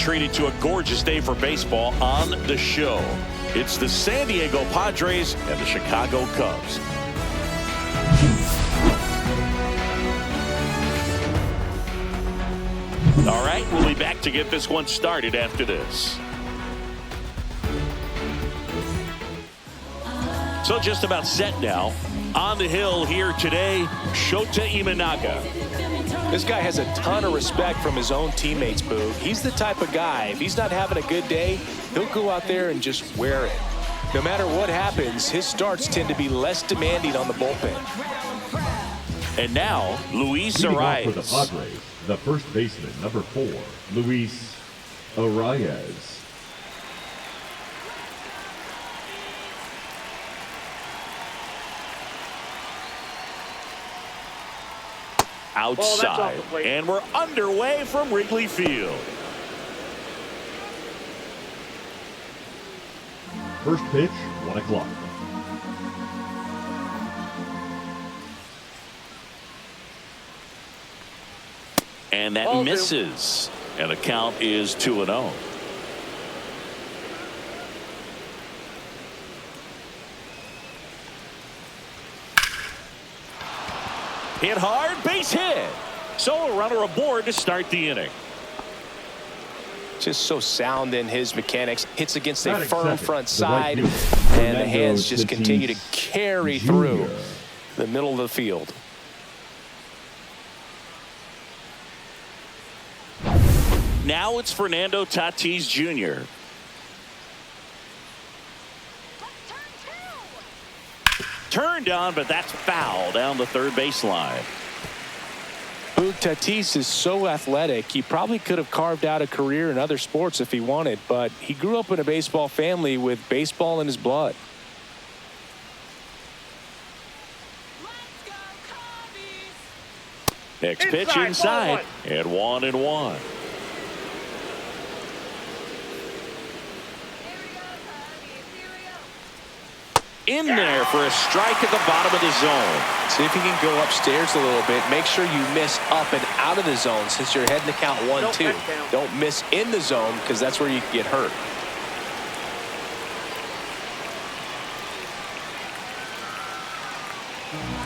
treated to a gorgeous day for baseball on the show. It's the San Diego Padres and the Chicago Cubs. All right, we'll be back to get this one started after this. So just about set now. On the hill here today, Shota Imanaga. This guy has a ton of respect from his own teammates, Boo. He's the type of guy, if he's not having a good day, he'll go out there and just wear it. No matter what happens, his starts tend to be less demanding on the bullpen. And now, Luis Arias. For the Arias. Padres, the first baseman, number 4, Luis Arias. Outside, and we're underway from Wrigley Field. First pitch, 1 o'clock. And that misses. And the count is 2-0. Hit hard, base hit. So a runner aboard to start the inning. Just so sound in his mechanics. Hits against a Batting firm second, front the right side, fielder, and the hands just continue to carry through Jr. the middle of the field. Now it's Fernando Tatis Jr. Turned on, but that's foul down the third baseline. Tatis is so athletic, he probably could have carved out a career in other sports if he wanted, but he grew up in a baseball family with baseball in his blood. Next pitch inside, and 1-1. In there for a strike at the bottom of the zone. See if he can go upstairs a little bit. Make sure you miss up and out of the zone since you're heading to count 1-2. Don't miss in the zone because that's where you can get hurt.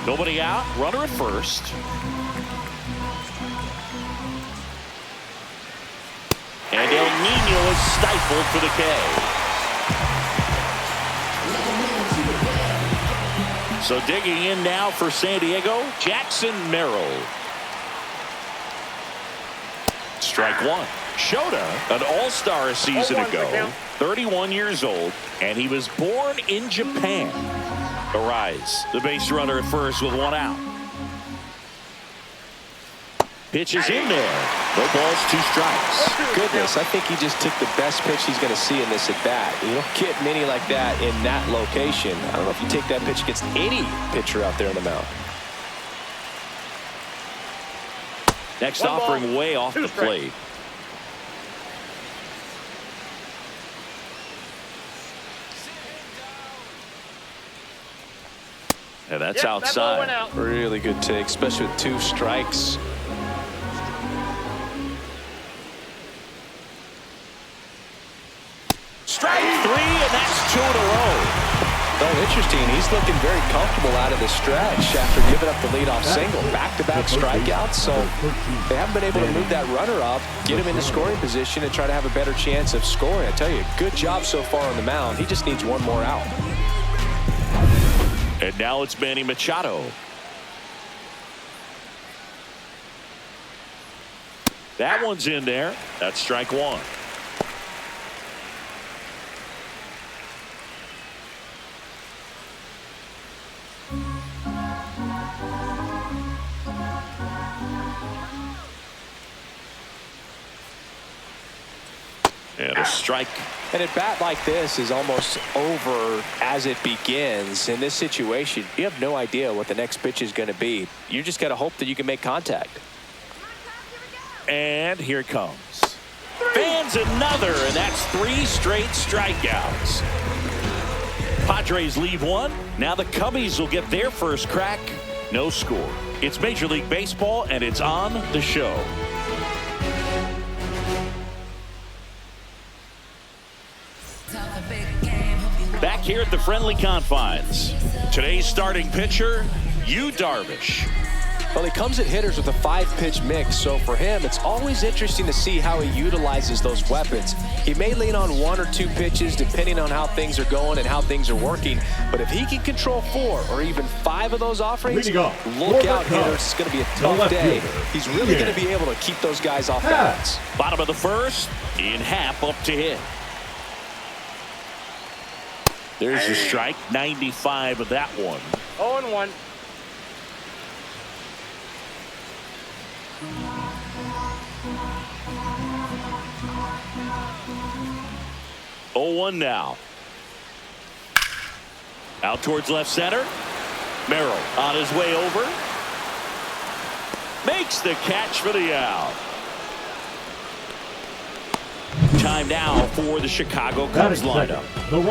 Nobody out, runner at first. And El Nino is stifled for the K. So digging in now for San Diego, Jackson Merrill. Strike one. Shota, an all-star a season ago, 31 years old, and he was born in Japan. Arise, the base runner at first with 1 out. Pitch is in there. No balls, 2 strikes. Goodness, I think he just took the best pitch he's going to see in this at bat. You don't get many like that in that location. I don't know if you take that pitch against any pitcher out there on the mound. Next offering way off the plate. And that's outside. Really good take, especially with 2 strikes. Strike 3, and that's 2 in a row. Oh, interesting. He's looking very comfortable out of the stretch after giving up the leadoff single. Back-to-back strikeouts, so they haven't been able to move that runner up, get him into scoring position, and try to have a better chance of scoring. I tell you, good job so far on the mound. He just needs 1 more out. And now it's Manny Machado. That one's in there. That's strike 1. And a strike. And a bat like this is almost over as it begins. In this situation, you have no idea what the next pitch is going to be. You just got to hope that you can make contact. And here it comes. Fans another, and that's 3 straight strikeouts. Padres leave 1. Now the Cubbies will get their first crack. No score. It's Major League Baseball, and it's on the show. Back here at the friendly confines, today's starting pitcher, Yu Darvish. Well, he comes at hitters with a 5-pitch mix, so for him, it's always interesting to see how he utilizes those weapons. He may lean on 1 or 2 pitches depending on how things are going and how things are working, but if he can control 4 or even 5 of those offerings, look out, hitters. It's going to be a tough day. He's really going to be able to keep those guys off balance. Bottom of the first, in half up to hit. There's the strike, 95 of that one. 0-1. Oh-1 now. Out towards left center. Merrill on his way over. Makes the catch for the out. Time now for the Chicago Cubs lineup.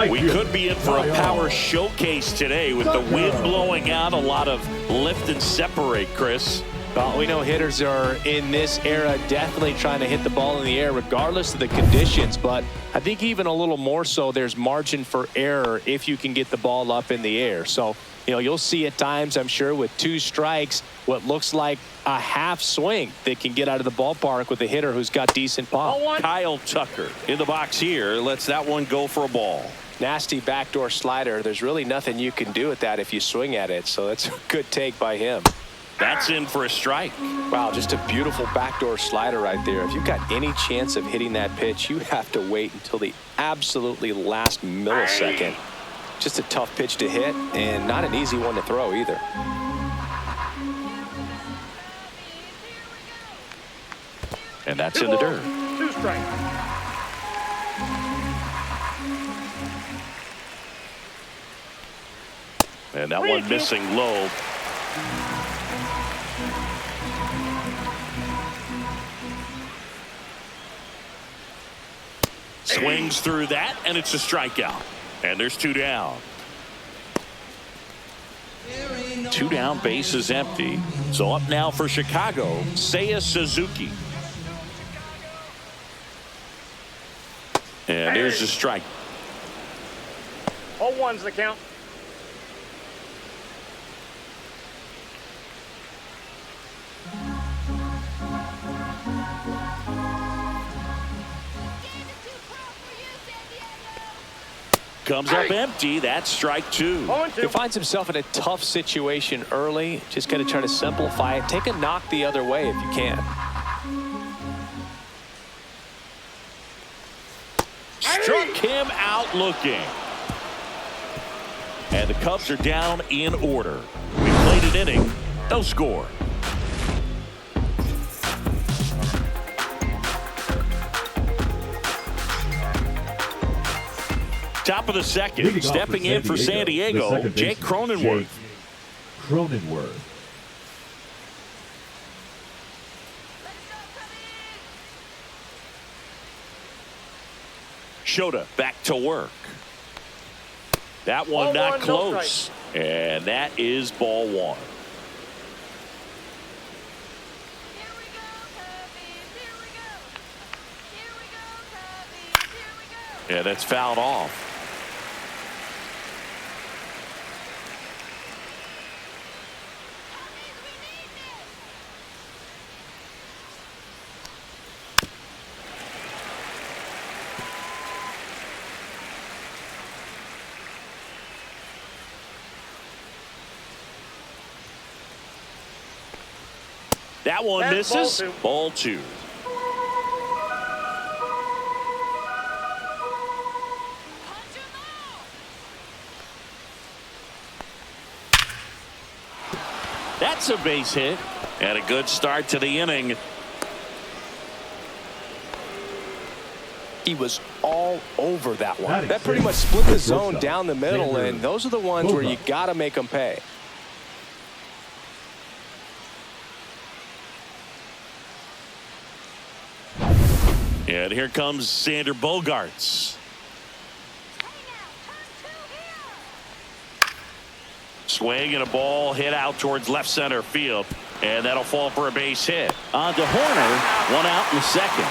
We could be in for a power showcase today with the wind blowing out. A lot of lift and separate, Chris. Well, we know hitters are in this era definitely trying to hit the ball in the air regardless of the conditions, but I think even a little more so there's margin for error if you can get the ball up in the air. So, you'll see at times, I'm sure, with 2 strikes, what looks like a half swing that can get out of the ballpark with a hitter who's got decent pop. Kyle Tucker in the box here lets that one go for a ball. Nasty backdoor slider. There's really nothing you can do with that if you swing at it, so that's a good take by him. That's in for a strike. Wow, just a beautiful backdoor slider right there. If you've got any chance of hitting that pitch, you have to wait until the absolutely last millisecond. Just a tough pitch to hit and not an easy one to throw either. And that's in the dirt. 2 strikes. And that one missing low. Swings through that, and it's a strikeout. And there's 2 down. 2 down, base is empty. So up now for Chicago, Seiya Suzuki. And there's the strike. 0-1's the count. Comes up empty. That's strike 2. He finds himself in a tough situation early. Just got to try to simplify it. Take a knock the other way if you can. Struck him out looking. And the Cubs are down in order. We played an inning. No score. Top of the second, stepping in for San Diego, Jake Cronenworth. Shota back to work. That one not close. And that is ball 1. Yeah, that's fouled off. That one misses. Ball 2. That's a base hit. And a good start to the inning. He was all over that one. That pretty much split the zone down the middle, and those are the ones where you got to make them pay. And here comes Sander Bogaerts. Swing and a ball hit out towards left center field. And that'll fall for a base hit. On to Horner. 1 out in the second.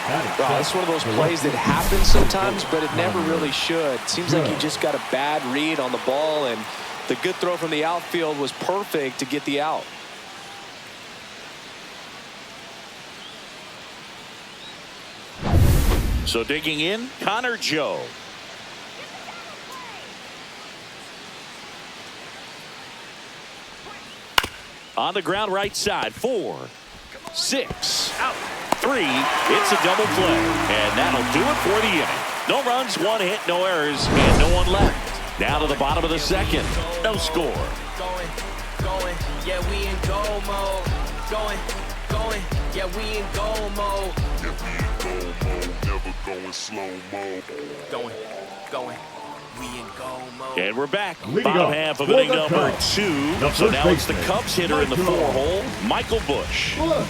Well, it's one of those plays that happens sometimes, but it never really should. Seems like he just got a bad read on the ball, and the good throw from the outfield was perfect to get the out. So digging in, Connor Joe. On the ground right side, 4, 6, out, 3. It's a double play, and that'll do it for the inning. No runs, 1 hit, no errors, and no one left. Now to the bottom of the second, no score. Going, yeah, we in goal mode. Going, yeah, we in goal mode. Never going slow mode. Going. We in goal mode. And we're back. Leading Bottom up half of for inning the number Cubs, 2. the So first now it's the baseman, Cubs hitter in the Michael 4-hole, Michael Busch. Busch.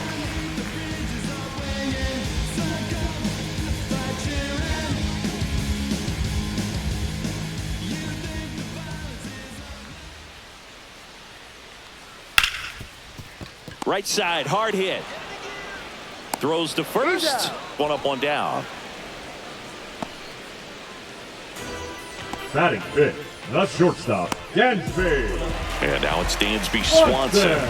Right side, hard hit. Throws to first. 1 up, 1 down. Batting fifth, the shortstop, Dansby. And now it's Dansby Swanson.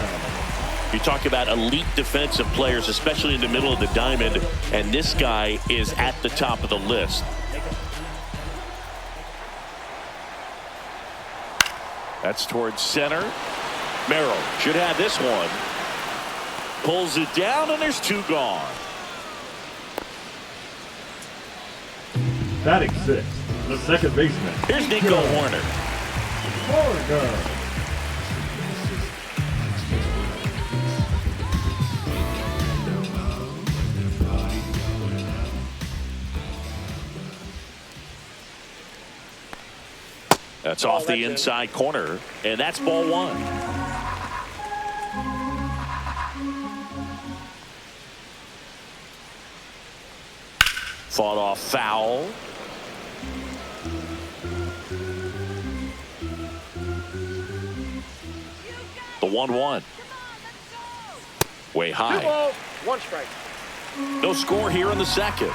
You talk about elite defensive players, especially in the middle of the diamond, and this guy is at the top of the list. That's towards center. Merrill should have this one. Pulls it down, and there's 2 gone. Batting sixth, the second baseman. Here's Nico Horner. That's off the inside corner, and that's ball 1. Fought off foul. The 1-1. Way high. 2 balls, 1 strike. No score here in the second.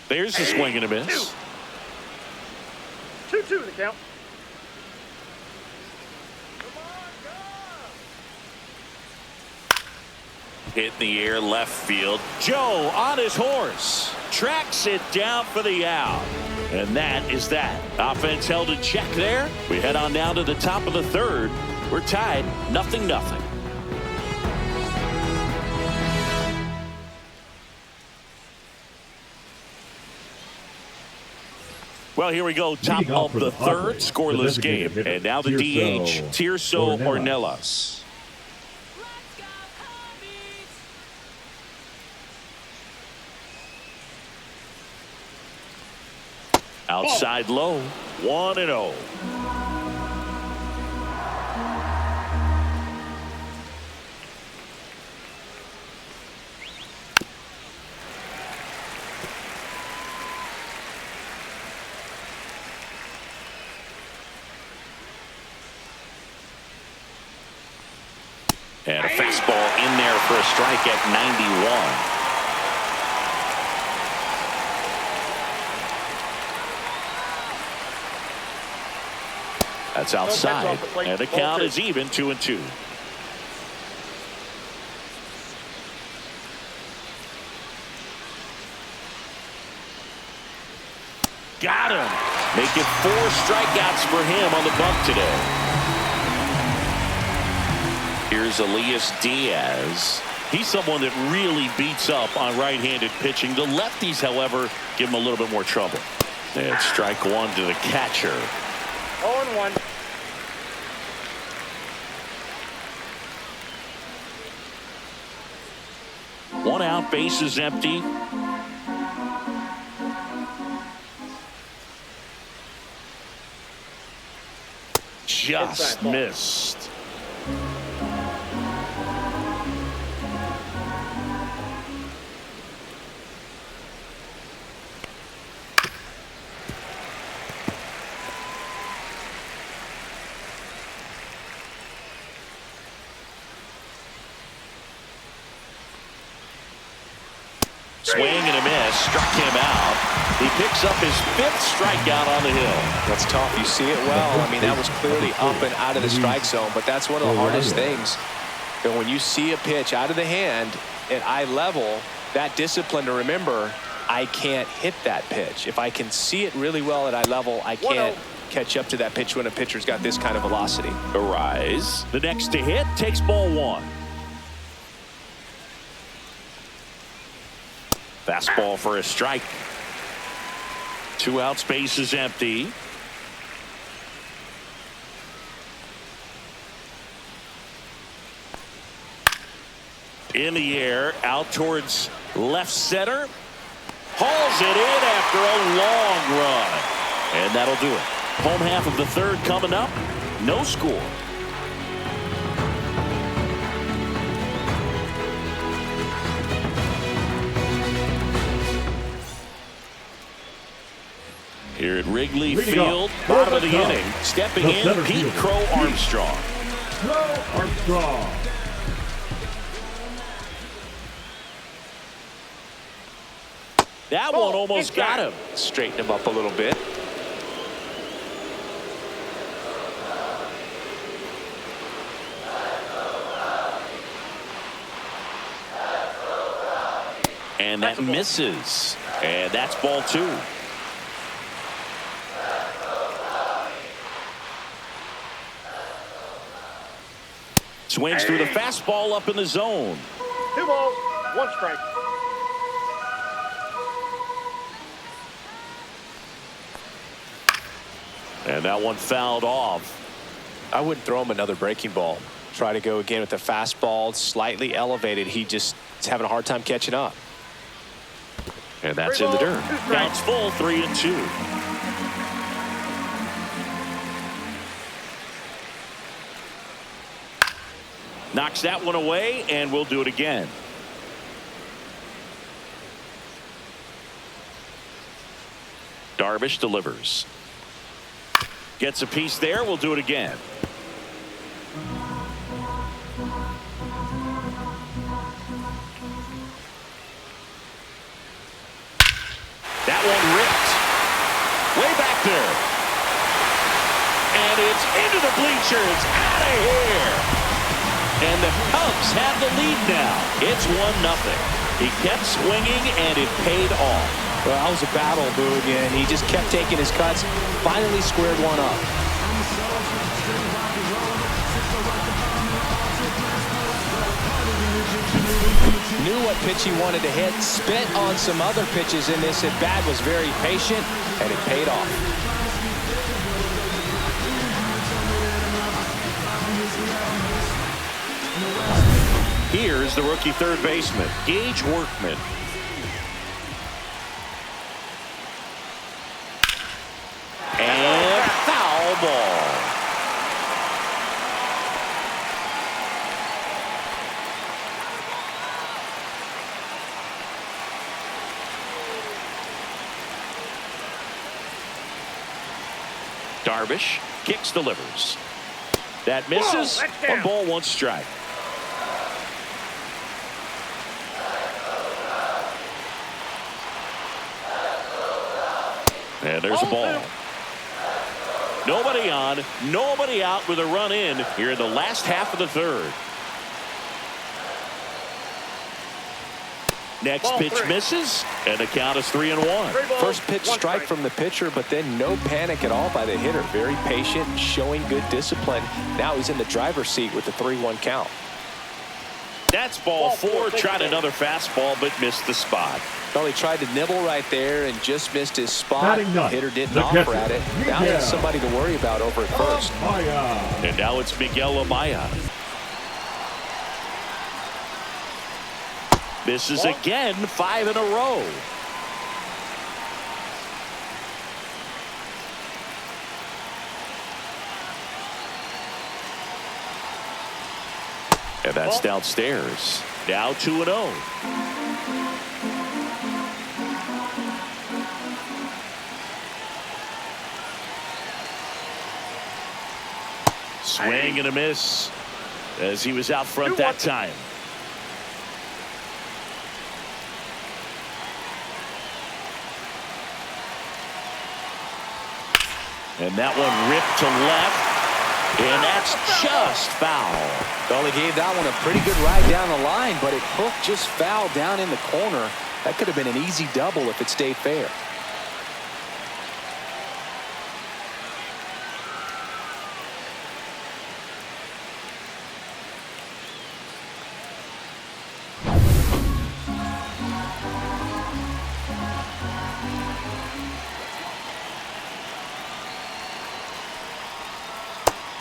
There's a swing and a miss. 2-2 the count. Hit in the air left field. Joe on his horse. Tracks it down for the out. And that is that. Offense held in check there. We head on down to the top of the third. We're tied 0-0. Well, here we go. Top of the third, scoreless game. And now the DH, Tirso Ornelas. Outside low, 1-0. And a fastball in there for a strike at 91. That's outside, and the count is even 2-2. Got him. Making 4 strikeouts for him on the bunt today. Here's Elias Diaz. He's someone that really beats up on right-handed pitching. The lefties, however, give him a little bit more trouble. And strike 1 to the catcher. 0-1. One out, base is empty. Just missed. Swing and a miss. Struck him out. He picks up his 5th strikeout on the hill. That's tough. You see it well. I mean, that was clearly up and out of the strike zone, but that's one of the hardest things. And when you see a pitch out of the hand at eye level, that discipline to remember, I can't hit that pitch. If I can see it really well at eye level, I can't catch up to that pitch when a pitcher's got this kind of velocity. Arise. The next to hit takes ball 1. Fastball for a strike. 2 out, space is empty. In the air, out towards left center. Hauls it in after a long run. And that'll do it. Home half of the 3rd coming up. No score. Here at Wrigley Field, bottom of the inning. Stepping in, Pete Crow Armstrong. That one almost got him. Straighten him up a little bit. And that misses. And that's ball 2. Swings through the fastball up in the zone. 2 balls, 1 strike. And that one fouled off. I wouldn't throw him another breaking ball. Try to go again with the fastball, slightly elevated. He just is having a hard time catching up. And that's in the dirt. Counts full, 3-2. Knocks that one away, and we'll do it again. Darvish delivers. Gets a piece there. We'll do it again. That one ripped. Way back there. And it's into the bleachers. Out of here. And the Cubs have the lead now. It's 1-0. He kept swinging, and it paid off. Well, that was a battle, Boog, and he just kept taking his cuts. Finally squared one up. Knew what pitch he wanted to hit. Spit on some other pitches in this at bat. Was very patient, and it paid off. Here's the rookie third baseman, Gage Workman. And foul ball. Darvish kicks, delivers. That misses. 1 ball, 1 strike. And there's a ball. Nobody on, nobody out with a run in here in the last half of the 3rd. Next pitch misses, and the count is 3-1. First pitch strike from the pitcher, but then no panic at all by the hitter. Very patient, showing good discipline. Now he's in the driver's seat with the 3-1 count. That's ball 4. Tried another fastball, but missed the spot. Well, he tried to nibble right there and just missed his spot. The hitter didn't offer at it. Now he has somebody to worry about over at first. And now it's Miguel Amaya. Misses again, 5 in a row. And that's downstairs. Now 2-0. Swing and a miss as he was out front that time. And that one ripped to left. And that's just foul. Well, he gave that one a pretty good ride down the line, but it hooked just foul down in the corner. That could have been an easy double if it stayed fair.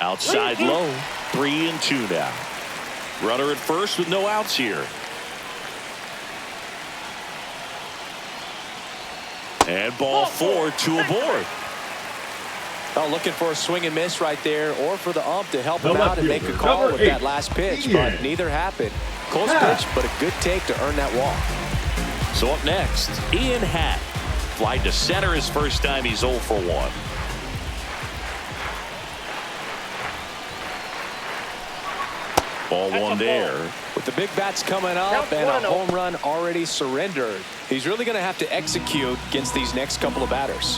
Outside low, 3-2 now. Runner at first with no outs here. And ball 4, 2 aboard. Oh, looking for a swing and miss right there, or for the ump to help The him out left and make a fielder, call number with 8, that last pitch, Ian. but neither happened. Close Happ. pitch, but a good take to earn that walk. So up next, Ian Happ. Flied to center his first time. He's 0 for 1. Ball 1 there. With the big bats coming up and a home run already surrendered, he's really going to have to execute against these next couple of batters.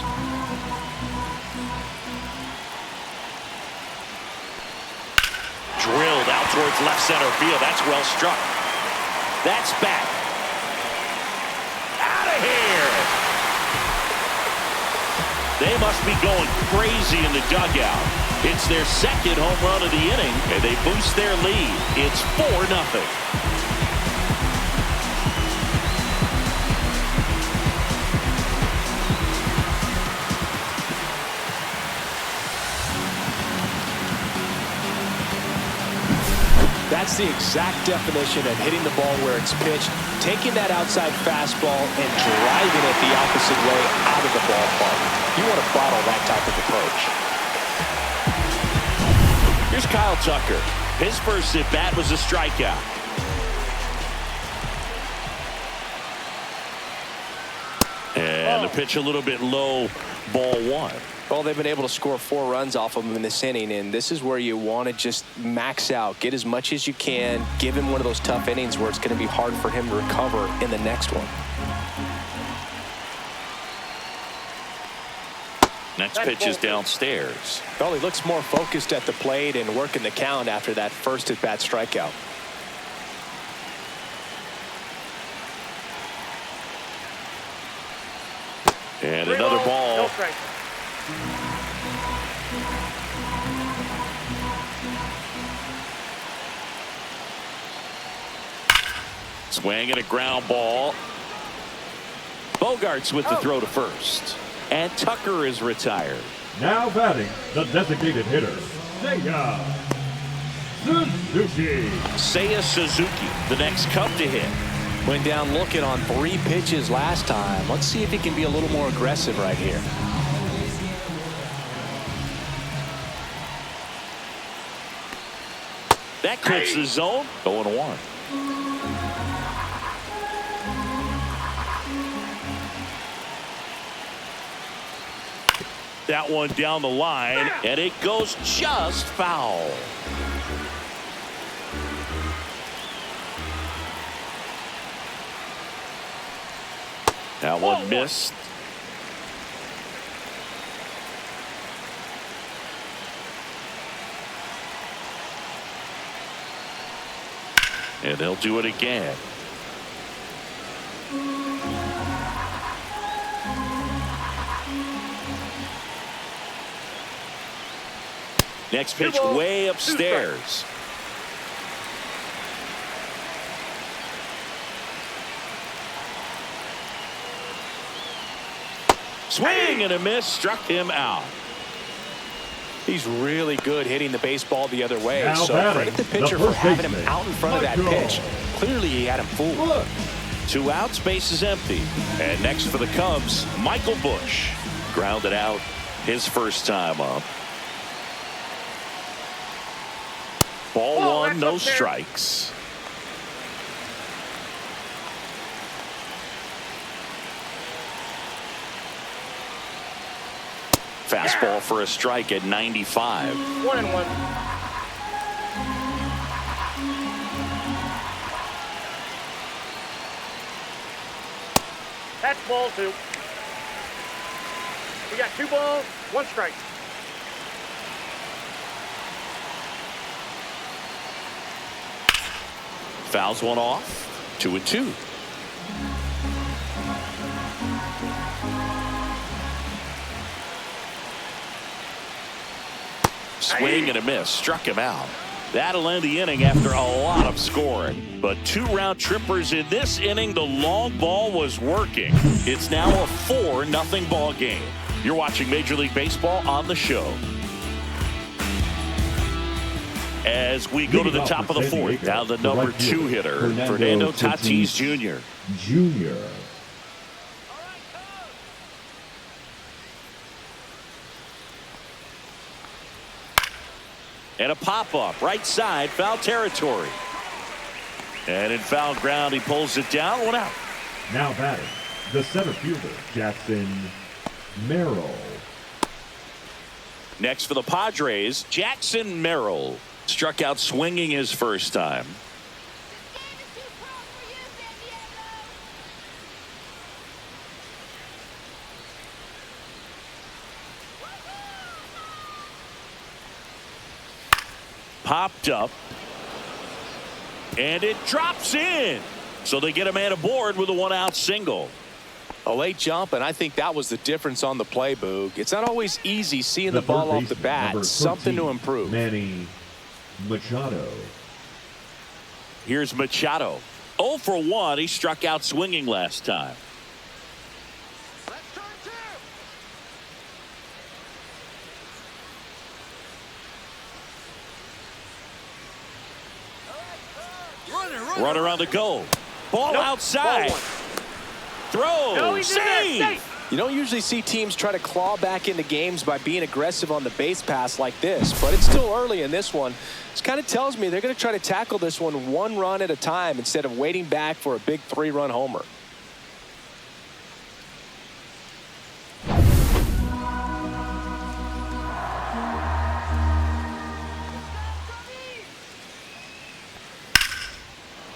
Drilled out towards left center field. That's well struck. That's back. Out of here. They must be going crazy in the dugout. It's their second home run of the inning, and they boost their lead. It's 4-0. That's the exact definition of hitting the ball where it's pitched, taking that outside fastball and driving it the opposite way out of the ballpark. You want to bottle that type of approach. Here's Kyle Tucker. His first at-bat was a strikeout. And the pitch a little bit low, ball 1. Well, they've been able to score 4 runs off of him in this inning, and this is where you want to just max out, get as much as you can, give him one of those tough innings where it's going to be hard for him to recover in the next one. Next pitch is downstairs. Well, he looks more focused at the plate and working the count after that first at-bat strikeout. And another ball. No strike. Swing and a ground ball. Bogarts with the throw to first. And Tucker is retired. Now batting, the designated hitter, Seiya Suzuki. Seiya Suzuki, the next Cub to hit. Went down looking on 3 pitches last time. Let's see if he can be a little more aggressive right here. That clips the zone. 0-1. That one down the line, and it goes just foul. That one missed. And they'll do it again. Next pitch way upstairs. Swing and a miss, struck him out. He's really good hitting the baseball the other way. Now So batting, credit the pitcher the for first having him baseman, out in front of that Michael. pitch. Clearly he had him fooled. Look. 2 outs, base is empty. And next for the Cubs, Michael Busch. Grounded out his first time up. Ball 1, no strikes. Fastball for a strike at 95. 1-1. That's ball 2. We got 2 balls, 1 strike. Fouls one off. 2-2. Swing and a miss. Struck him out. That'll end the inning after a lot of scoring. But 2 round trippers in this inning. The long ball was working. It's now a 4-0 ball game. You're watching Major League Baseball on the show. As we go to the top of the 4th. Now the number 2 hitter, Fernando Tatis Jr. And a pop-up, right side, foul territory. And in foul ground, he pulls it down, 1 out. Now batting, the center fielder, Jackson Merrill. Next for the Padres, Jackson Merrill. Struck out swinging his first time. Popped up. And it drops in. So they get a man aboard with a 1-out single. A late jump, and I think that was the difference on the play, Boog. It's not always easy seeing the ball off the bat. Something to improve. Manny Machado. Here's Machado. 0 for 1. He struck out swinging last time. Runner on the go. Ball outside. Throw. Save. You don't usually see teams try to claw back into games by being aggressive on the base pass like this, but it's still early in this one. This kind of tells me they're going to try to tackle this one run at a time instead of waiting back for a big 3-run homer.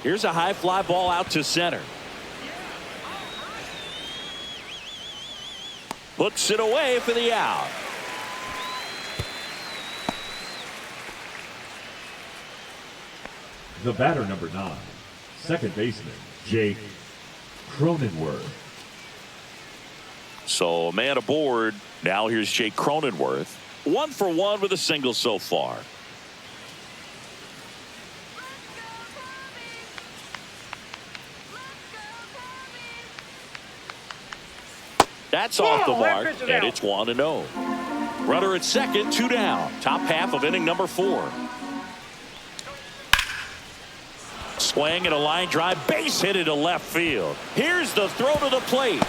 Here's a high fly ball out to center. Puts it away for the out. The batter, number 9, second baseman, Jake Cronenworth. So a man aboard. Now here's Jake Cronenworth. 1 for 1 with a single so far. That's off the mark, and it's 1-0. Runner at second, 2 down. Top half of inning number 4. Swing and a line drive, base hit into left field. Here's the throw to the plate.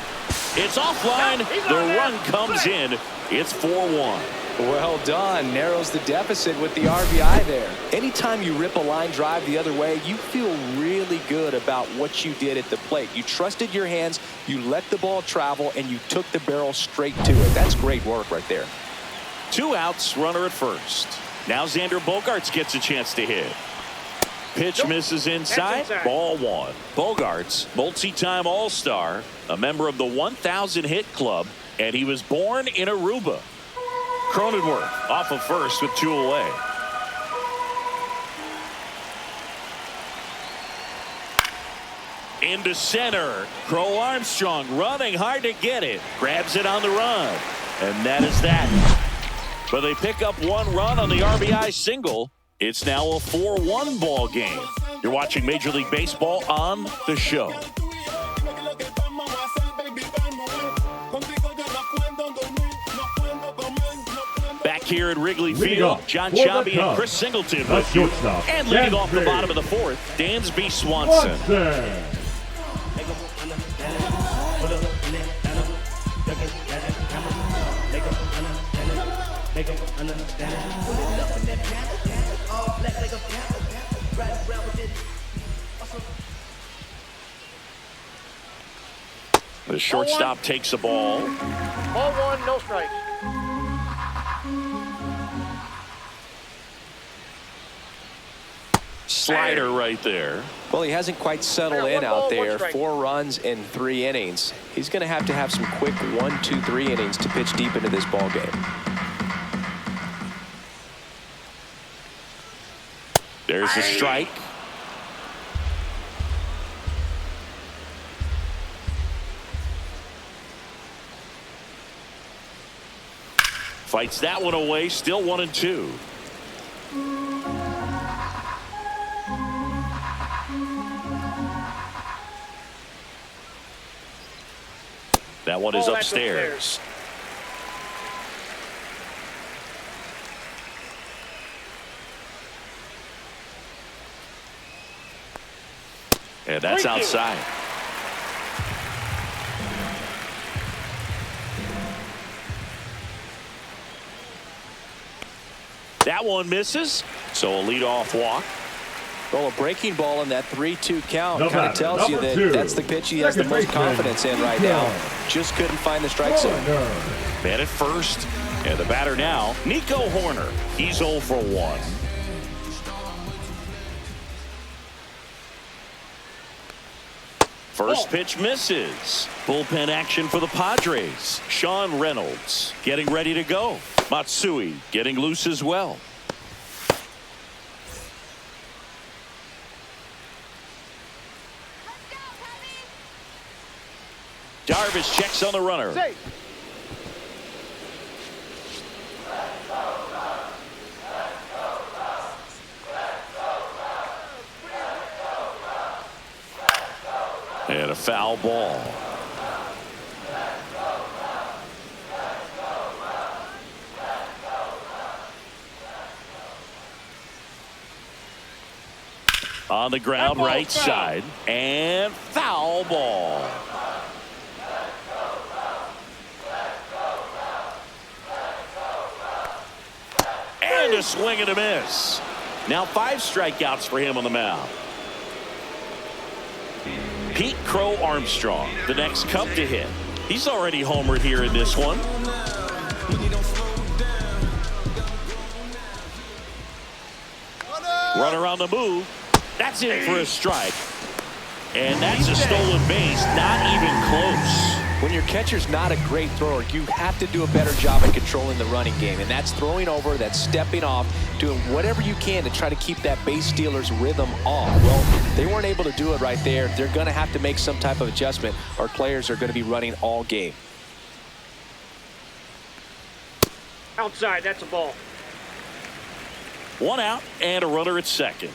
It's offline. The run comes in. It's 4-1. Well done. Narrows the deficit with the RBI there. Anytime you rip a line drive the other way, you feel really good about what you did at the plate. You trusted your hands, you let the ball travel, and you took the barrel straight to it. That's great work right there. 2 outs, runner at first. Now Xander Bogaerts gets a chance to hit. Pitch misses inside. Ball 1. Bogaerts, multi-time All-Star, a member of the 1,000 hit club, and he was born in Aruba. Cronenworth off of first with 2 away. Into center. Crow Armstrong running hard to get it. Grabs it on the run. And that is that. But they pick up 1 run on the RBI single. It's now a 4-1 ball game. You're watching Major League Baseball on the show. Back here at Wrigley Field, John Chambi and Chris Singleton with you. And leading off the bottom of the 4th, Dansby Swanson. The shortstop takes the ball. Ball 1, no strikes. Slider right there. Well, he hasn't quite settled in out there. 4 runs in 3 innings. He's going to have some quick 1, 2, 3 innings to pitch deep into this ball game. There's a strike. Fights that one away, still 1-2. That one is upstairs. And that's outside. That one misses, so a leadoff walk. Well, a breaking ball in that 3-2 count No kind of matter. tells you Number that 2. that's the pitch he has the Second most baseman, confidence in right Miguel. now. Just couldn't find the strike zone. Man at first, and the batter now, Nico Horner. He's 0 for 1. First pitch misses. Bullpen action for the Padres. Sean Reynolds getting ready to go. Matsui getting loose as well. Darvish checks on the runner. Safe. And a foul ball. On the ground, right side, and foul ball. And a swing and a miss. Now 5 strikeouts for him on the mound. Pete Crow Armstrong, the next Cub to hit. He's already homered here in this one. Runner on the move. That's in for a strike. And that's a stolen base, not even close. When your catcher's not a great thrower, you have to do a better job at controlling the running game. And that's throwing over, that's stepping off, doing whatever you can to try to keep that base stealer's rhythm off. Well, they weren't able to do it right there. They're going to have to make some type of adjustment, or players are going to be running all game. Outside, that's a ball. 1 out and a runner at second.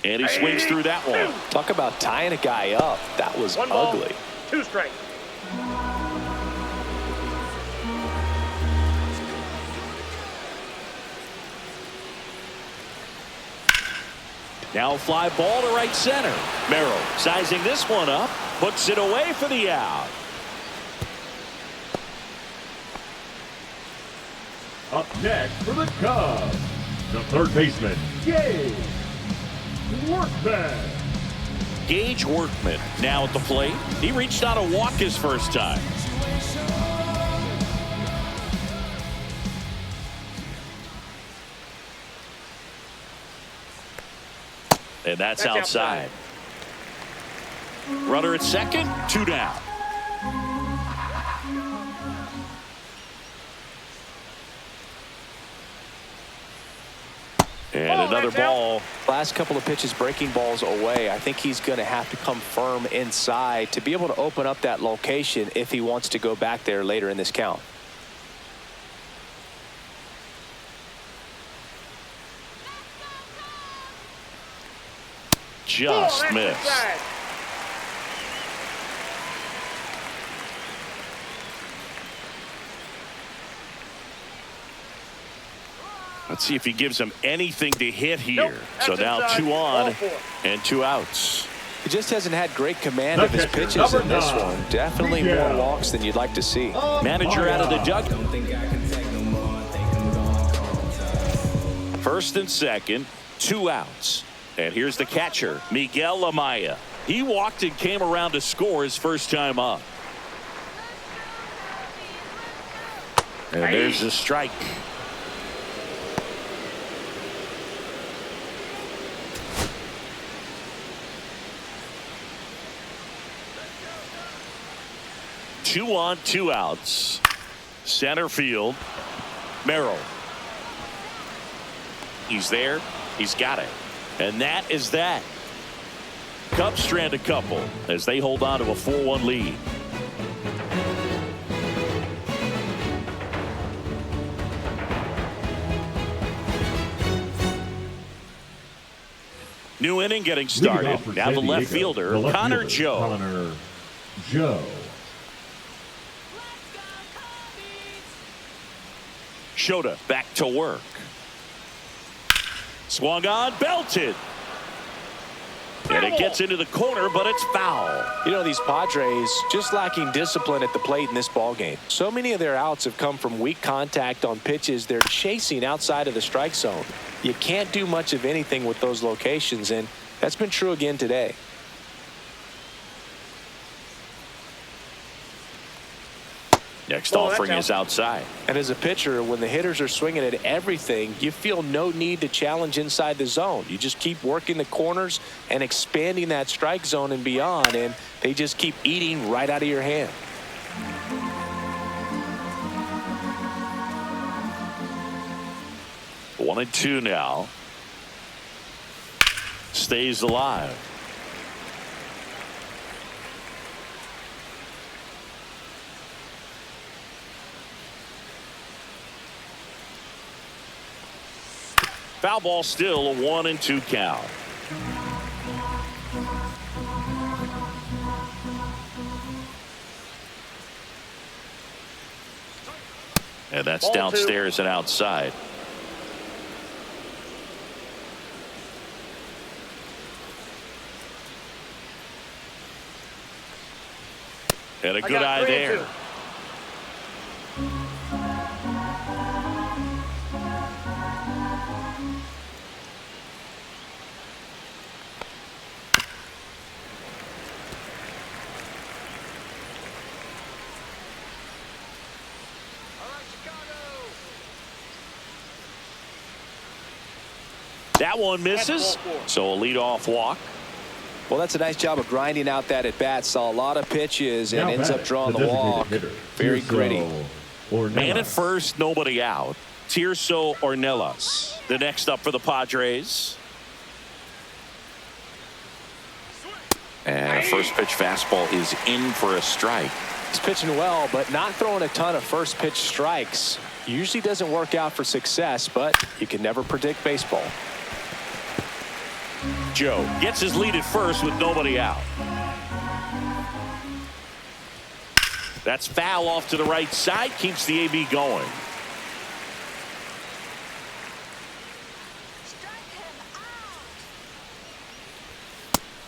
And he swings through that one. Talk about tying a guy up. That was 1 ball, ugly. 2 strikes. Now a fly ball to right center. Merrill sizing this one up, puts it away for the out. Up next for the Cubs, the third baseman, Gage Workman. Gage Workman now at the plate. He reached out a walk his first time. And that's outside. Runner at second, 2 down. And another ball. Last couple of pitches breaking balls away. I think he's going to have to come firm inside to be able to open up that location if he wants to go back there later in this count. Just missed. Let's see if he gives him anything to hit here. So now 2 on and 2 outs. He just hasn't had great command of his pitches in this one. Definitely more walks than you'd like to see. Manager out of the dugout. First and second, 2 outs. And here's the catcher, Miguel Amaya. He walked and came around to score his first time up. And there's the strike. Two on, 2 outs. Center field. Merrill. He's there. He's got it. And that is that. Cubs strand a couple as they hold on to a 4-1 lead. New inning getting started. Now the left fielder, Connor Joe. Connor Joe. Shota back to work. Swung on, belted. And it gets into the corner, but it's foul. You know, these Padres just lacking discipline at the plate in this ballgame. So many of their outs have come from weak contact on pitches they're chasing outside of the strike zone. You can't do much of anything with those locations, and that's been true again today. Next offering is outside. And as a pitcher, when the hitters are swinging at everything, you feel no need to challenge inside the zone. You just keep working the corners and expanding that strike zone and beyond, and they just keep eating right out of your hand. One and two now. Stays alive. Foul ball, still a 1-2 count. And that's Ball downstairs two. and outside. And a good eye there. That one misses, so a leadoff walk. Well, that's a nice job of grinding out that at-bat. Saw a lot of pitches and Now ends up back, drawing the walk. Very gritty. Man at first, nobody out. Tirso Ornelas, the next up for the Padres. And a first pitch fastball is in for a strike. He's pitching well, but not throwing a ton of first pitch strikes. Usually doesn't work out for success, but you can never predict baseball. Joe gets his lead at first with nobody out. That's foul off to the right side, keeps the AB going.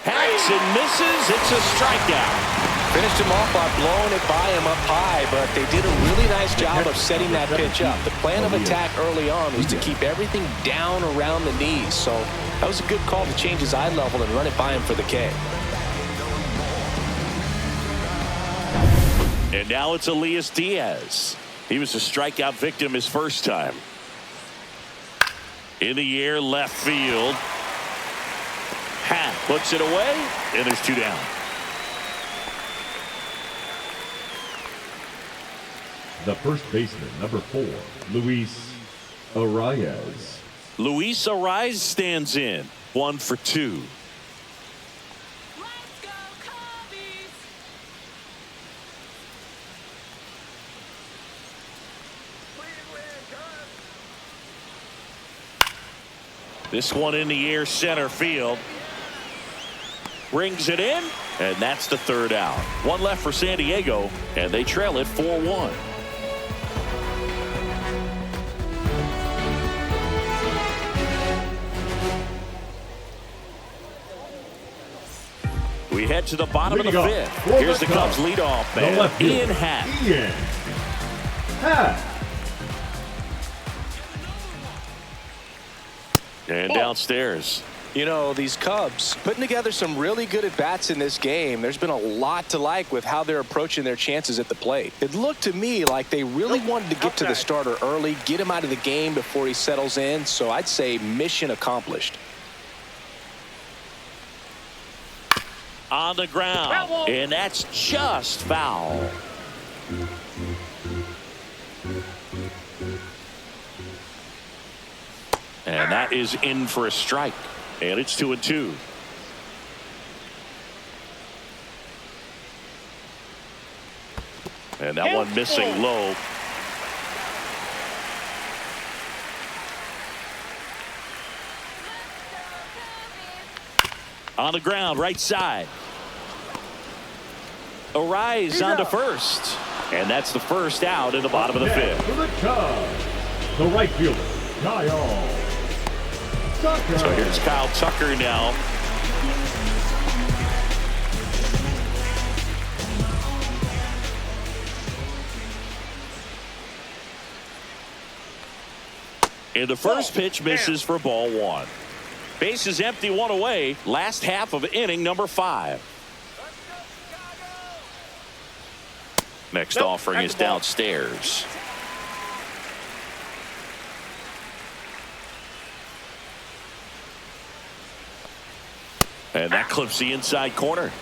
Hacks and misses. It's a strikeout. Finished him off by blowing it by him up high, but they did a really nice job of setting that pitch up. The plan of attack early on was to keep everything down around the knees, so that was a good call to change his eye level and run it by him for the K. And now it's Elias Diaz. He was a strikeout victim his first time. In the air, left field. Hack puts it away, and there's two down. The first baseman, number 4, Luis Arias. Luis Arias stands in. 1 for 2. Let's go, Cubbies! This one in the air, center field. Brings it in, and that's the third out. One left for San Diego, and they trail it 4-1. We head to the bottom of the fifth. Here's the Cubs leadoff man, Ian Happ. Ian Happ. And downstairs. You know, these Cubs putting together some really good at-bats in this game. There's been a lot to like with how they're approaching their chances at the plate. It looked to me like they really wanted to get to the starter early, get him out of the game before he settles in. So I'd say mission accomplished. On the ground, and that's just foul. And that is in for a strike, and it's 2-2. And that one missing low. On the ground, right side. A rise onto first. And that's the first out in the bottom of the fifth. For the Cubs, the right fielder, Kyle Tucker. So here's Kyle Tucker now. And the first pitch misses for ball one. Bases empty, one away. Last half of inning number 5. Next offering is downstairs. And that clips the inside corner.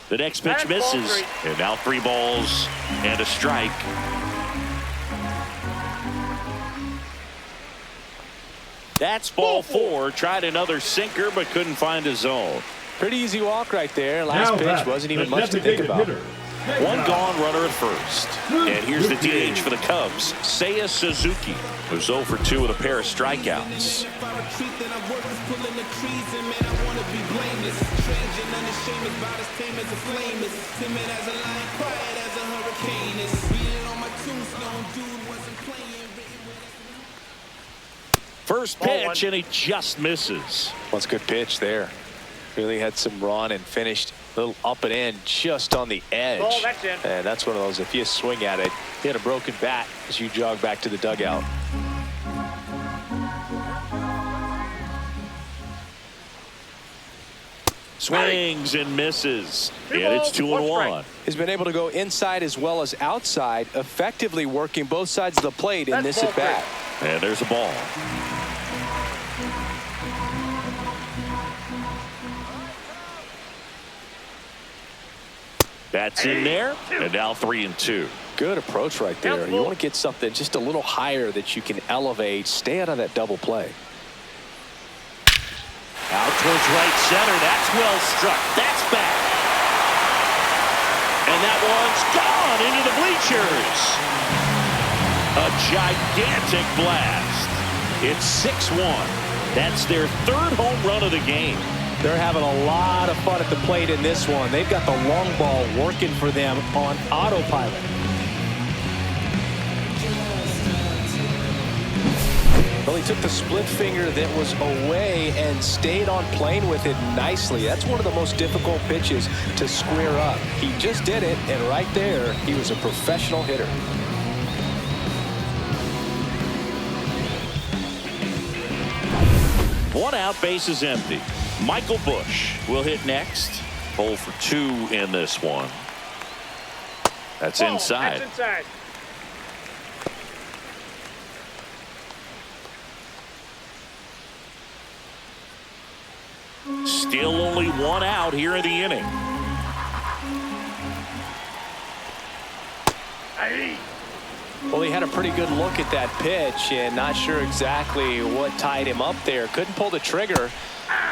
The next pitch misses. And now 3 balls and a strike. That's ball 4. Tried another sinker but couldn't find a zone. Pretty easy walk right there. Last pitch wasn't even much to think about. One gone, runner at first. And here's the DH for the Cubs, Seiya Suzuki, who's 0 for 2 with a pair of strikeouts. First pitch, and he just misses. That's a good pitch there. Really had some run and finished a little up and in just on the edge. Oh, that's in. And that's one of those, if you swing at it, you hit a broken bat as you jog back to the dugout. Swings and misses. And it's 2-1. He's been able to go inside as well as outside, effectively working both sides of the plate in this at bat. And there's a ball. That's in there, and now 3-2. Good approach right there. You want to get something just a little higher that you can elevate. Stay out of that double play. Out towards right center. That's well struck. That's back. And that one's gone into the bleachers. A gigantic blast. It's 6-1. That's their 3rd home run of the game. They're having a lot of fun at the plate in this one. They've got the long ball working for them on autopilot. Well, he took the split finger that was away and stayed on plane with it nicely. That's one of the most difficult pitches to square up. He just did it, and right there, he was a professional hitter. One out, bases empty. Michael Busch will hit next. 0 for 2 in this one. That's inside. That's inside. Still only 1 out here in the inning. Well, he had a pretty good look at that pitch and not sure exactly what tied him up there. Couldn't pull the trigger,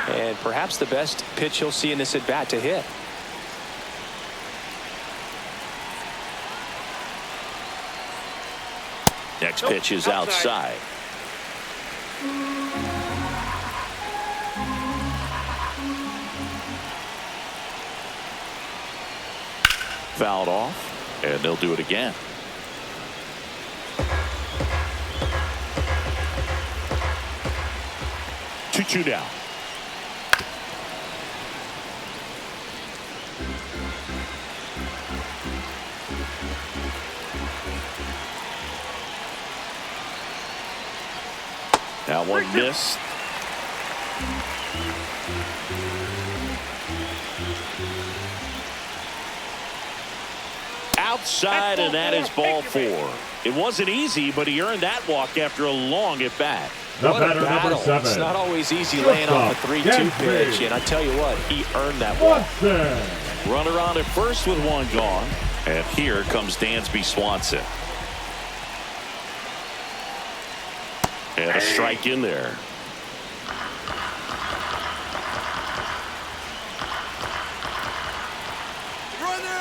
and perhaps the best pitch he'll see in this at bat to hit. Next pitch is outside. Fouled off, and they'll do it again. Two down. That one missed. Outside, and that is ball 4. It wasn't easy, but he earned that walk after a long at bat. What a battle. It's not always easy laying off a 3-2 pitch, and I tell you what, he earned that walk. Runner on at first with 1 gone, and here comes Dansby Swanson. And a strike in there.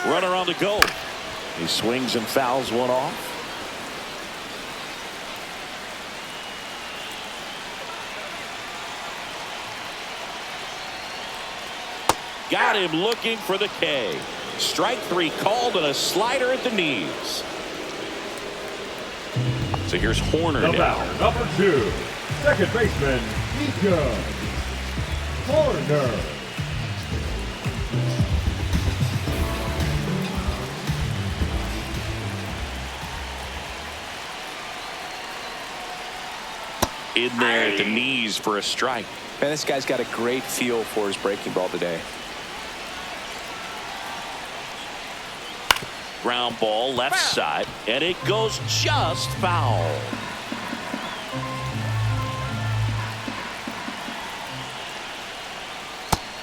Runner on the go. He swings and fouls one off. Got him looking for the K. Strike 3 called and a slider at the knees. So here's Horner The now. batter, number 2, second baseman, Nico Horner. In there at the knees for a strike. Man, this guy's got a great feel for his breaking ball today. Ground ball left side, and it goes just foul.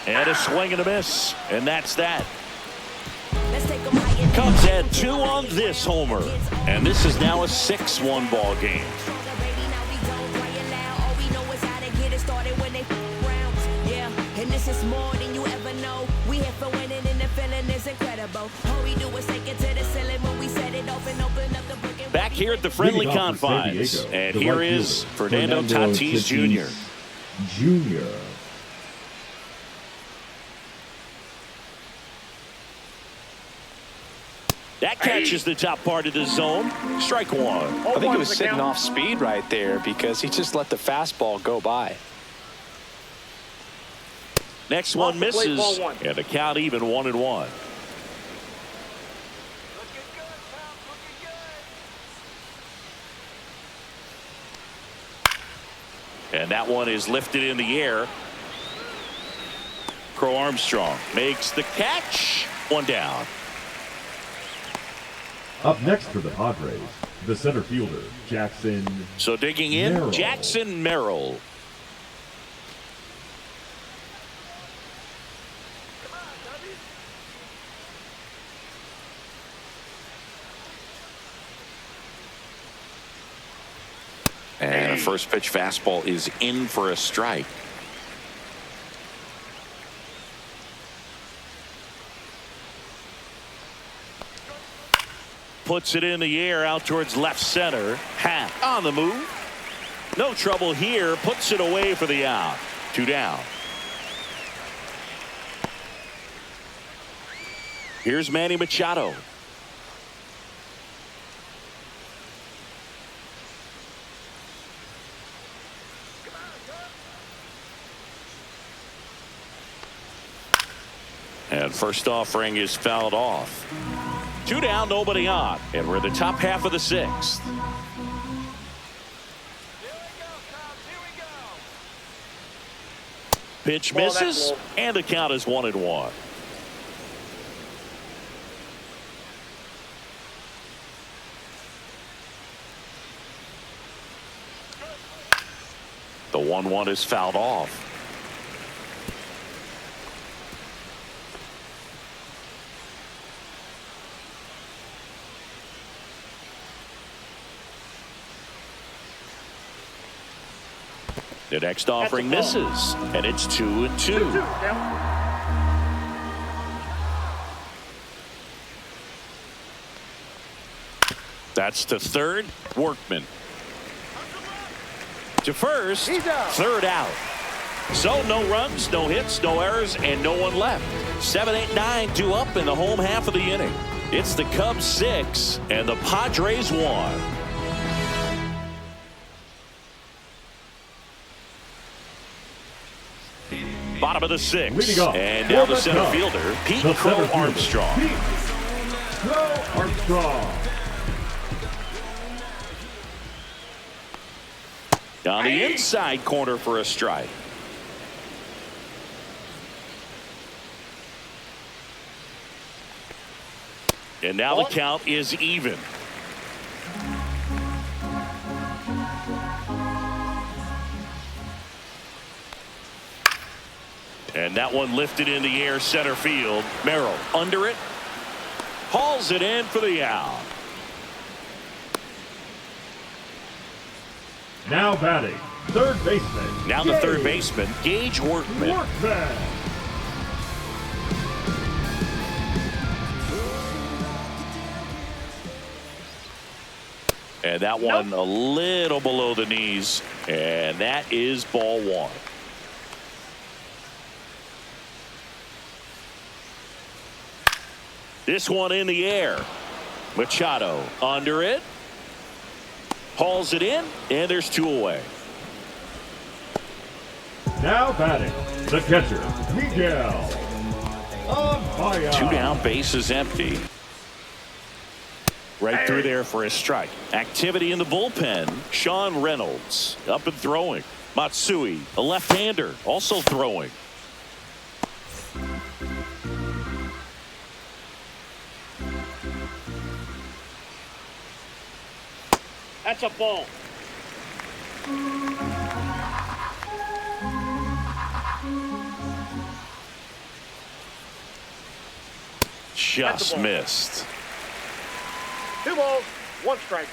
And a swing and a miss, and that's that. Cubs had 2 on this homer, and this is now a 6-1 ball game. It's more than you ever know. We here for winning and the feeling is incredible. All we do is take it to the ceiling when we set it off and open up the brick. Back here at the friendly confines, and here is Fernando Tatis Jr. That catches the top part of the zone. Strike 1. I think he was sitting off speed right there because he just let the fastball go by. Next one misses, and the count even 1-1. And that one is lifted in the air. Crow Armstrong makes the catch. 1 down. Up next for the Padres, the center fielder, Jackson. So digging in, Merrill. Jackson Merrill. And a first pitch fastball is in for a strike. Puts it in the air out towards left center. Hat on the move. No trouble here. Puts it away for the out. 2 down. Here's Manny Machado. And first offering is fouled off. 2 down, nobody on. And we're in the top half of the 6th. Pitch misses, and the count is 1-1. The 1-1 is fouled off. The next offering misses, and it's 2-2. That's to third. Workman. To first. Third out. So no runs, no hits, no errors, and no one left. 7, 8, 9, 2 up in the home half of the inning. It's the Cubs 6 and the Padres 1. Bottom of the 6th, and now the center fielder, Pete Crow Armstrong. Pete Crow Armstrong. On the inside corner for a strike. And now the count is even. And that one lifted in the air center field. Merrill under it. Hauls it in for the out. Now batting, third baseman. Now the third baseman, Gage Workman. And that one a little below the knees. And that is ball one. This one in the air. Machado under it. Hauls it in. And there's two away. Now batting, the catcher, Miguel Amaya. Two down, bases empty. Right through there for a strike. Activity in the bullpen. Sean Reynolds up and throwing. Matsui, a left-hander, also throwing. That's a ball. Just missed. 2 balls, 1 strike.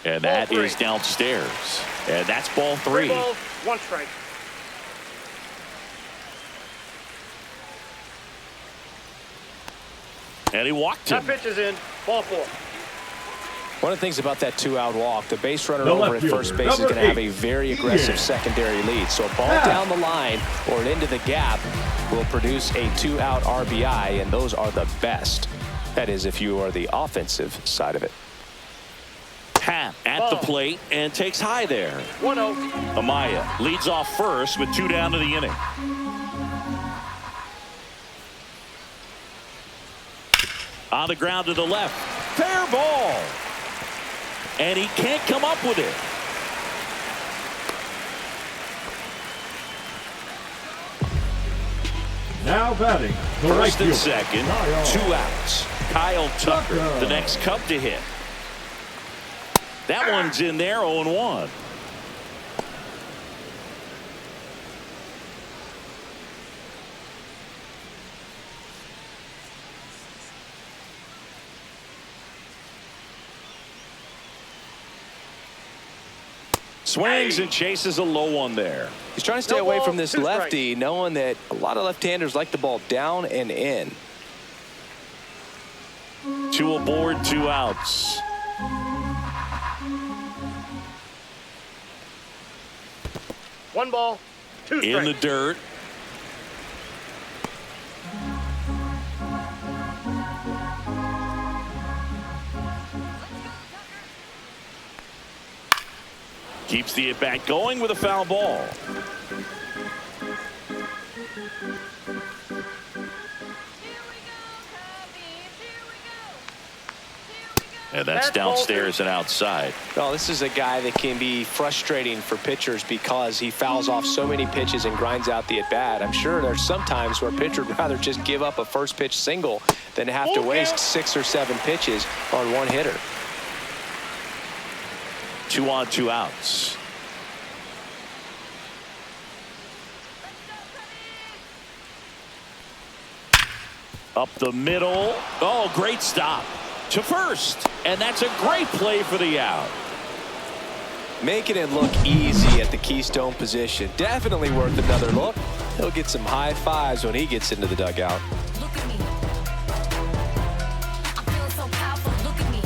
And that Ball is three. downstairs. And that's ball 3 3. balls, 1 strike. And he walked him. That pitch is in. Ball 4. One of the things about that 2-out walk, the base runner The over left at first fielder, base is number going to have a 8, very aggressive Ian. secondary lead. So a ball down the line or into the gap will produce a 2-out RBI, and those are the best. That is, if you are the offensive side of it. Pat at the plate and takes high there. 1-0. Amaya leads off first with 2 down to the inning. On the ground to the left. Fair ball. And he can't come up with it. Now batting, the right First and fielder, second, Kyle 2 outs. Kyle Tucker, Tucker. the next Cub to hit. That one's in there, 0-1. Swings and chases a low one there. He's trying to stay No away ball, from this 2 strikes. lefty, knowing that a lot of left-handers like the ball down and in. 2 aboard, 2 outs. One ball, 2 strikes. In the dirt. Keeps the at-bat going with a foul ball. And that's downstairs and outside. Well, this is a guy that can be frustrating for pitchers because he fouls off so many pitches and grinds out the at-bat. I'm sure there's some times where a pitcher would rather just give up a first pitch single than have to waste 6 or 7 pitches on one hitter. 2 on, 2 outs. Up the middle. Oh, great stop to first. And that's a great play for the out. Making it look easy at the Keystone position. Definitely worth another look. He'll get some high fives when he gets into the dugout. Look at me. I'm feeling so powerful. Look at me.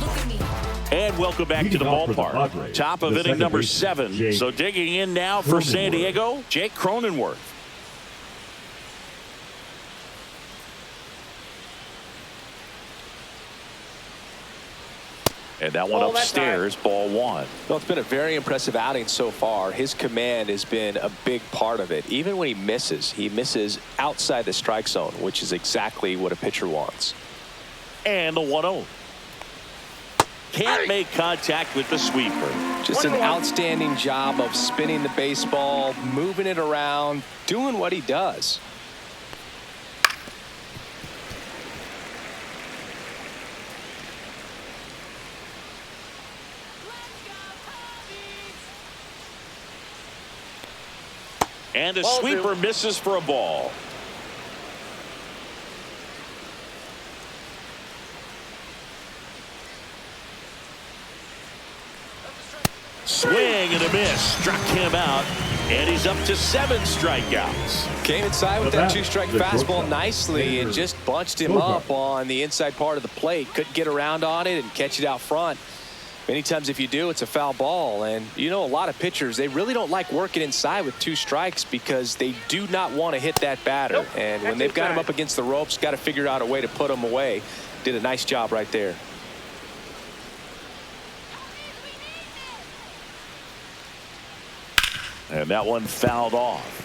Look at me. And welcome back to the Leading off for the ballpark. Padres, Top of the inning second number baseman, 7. Jake So digging in now for San Cronenworth. Diego, Jake Cronenworth. And that one Ball that upstairs, ball 1. Well, it's been a very impressive outing so far. His command has been a big part of it. Even when he misses outside the strike zone, which is exactly what a pitcher wants. And the 1-0. Can't make contact with the sweeper. Just an 1-1. outstanding job of spinning the baseball, moving it around, doing what he does. And the Ball sweeper 2. misses for a ball. Swing and a miss. Struck him out. And he's up to 7 strikeouts. Came inside with that 2-strike fastball nicely and just bunched him up on the inside part of the plate. Couldn't get around on it and catch it out front. Many times if you do, it's a foul ball. And you know, a lot of pitchers, they really don't like working inside with 2 strikes because they do not want to hit that batter. And when they've got him up against the ropes, got to figure out a way to put him away. Did a nice job right there. And that one fouled off.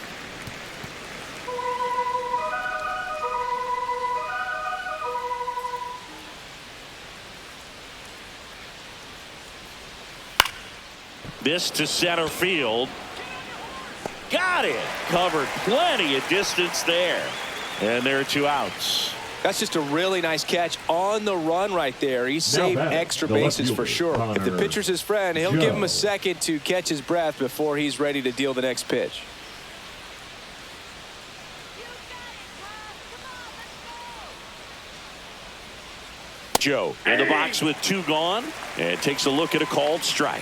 This to center field. Got it. Covered plenty of distance there. And there are 2 outs. That's just a really nice catch on the run right there. He saved extra bases for sure. If the pitcher's his friend, he'll give him a second to catch his breath before he's ready to deal the next pitch. Joe in the box with 2 gone and takes a look at a called strike.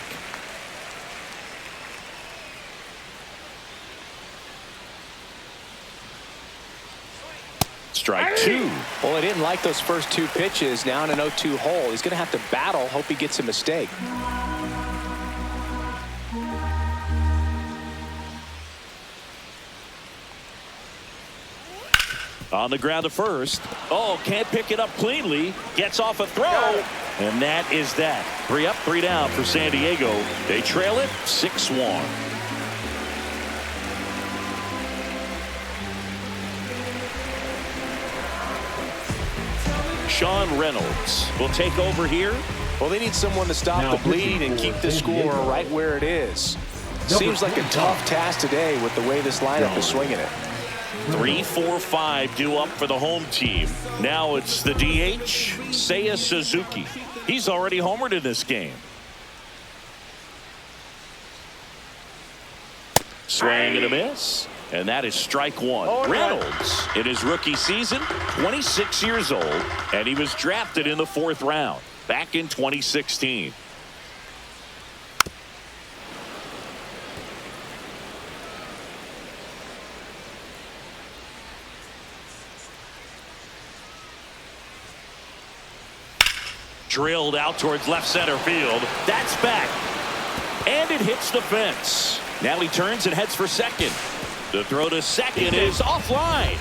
Strike 2. Well, he didn't like those first 2 pitches. Now in an 0-2 hole, he's going to have to battle. Hope he gets a mistake. On the ground to first. Oh, can't pick it up cleanly. Gets off a throw. And that is that. 3 up, 3 down for San Diego. They trail it 6-1. Sean Reynolds will take over here. Well, they need someone to stop the bleeding and keep the score right where it is. Seems like a tough task today with the way this lineup is swinging it. 3, 4, 5 due up for the home team. Now it's the DH, Seiya Suzuki. He's already homered in this game. Swing and a miss. And that is strike 1. Reynolds, in his rookie season, 26 years old, and he was drafted in the 4th round back in 2016. Drilled out towards left center field. That's back. And it hits the fence. Now he turns and heads for second. The throw to second is offline.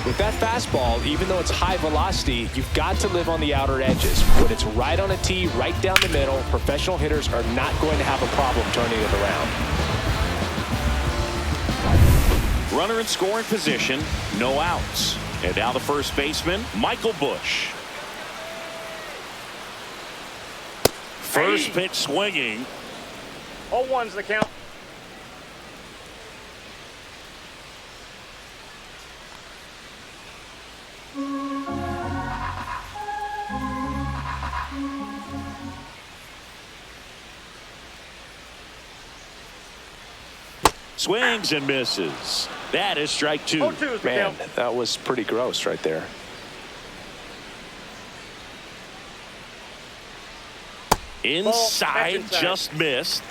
With that fastball, even though it's high velocity, you've got to live on the outer edges. When it's right on a tee, right down the middle, professional hitters are not going to have a problem turning it around. Runner in scoring position, no outs. And now the first baseman, Michael Busch. First pitch swinging. 0-1's the count. Swings and misses. That is strike 2. 0-2's the Man, count. that was pretty gross right there. Inside, just missed.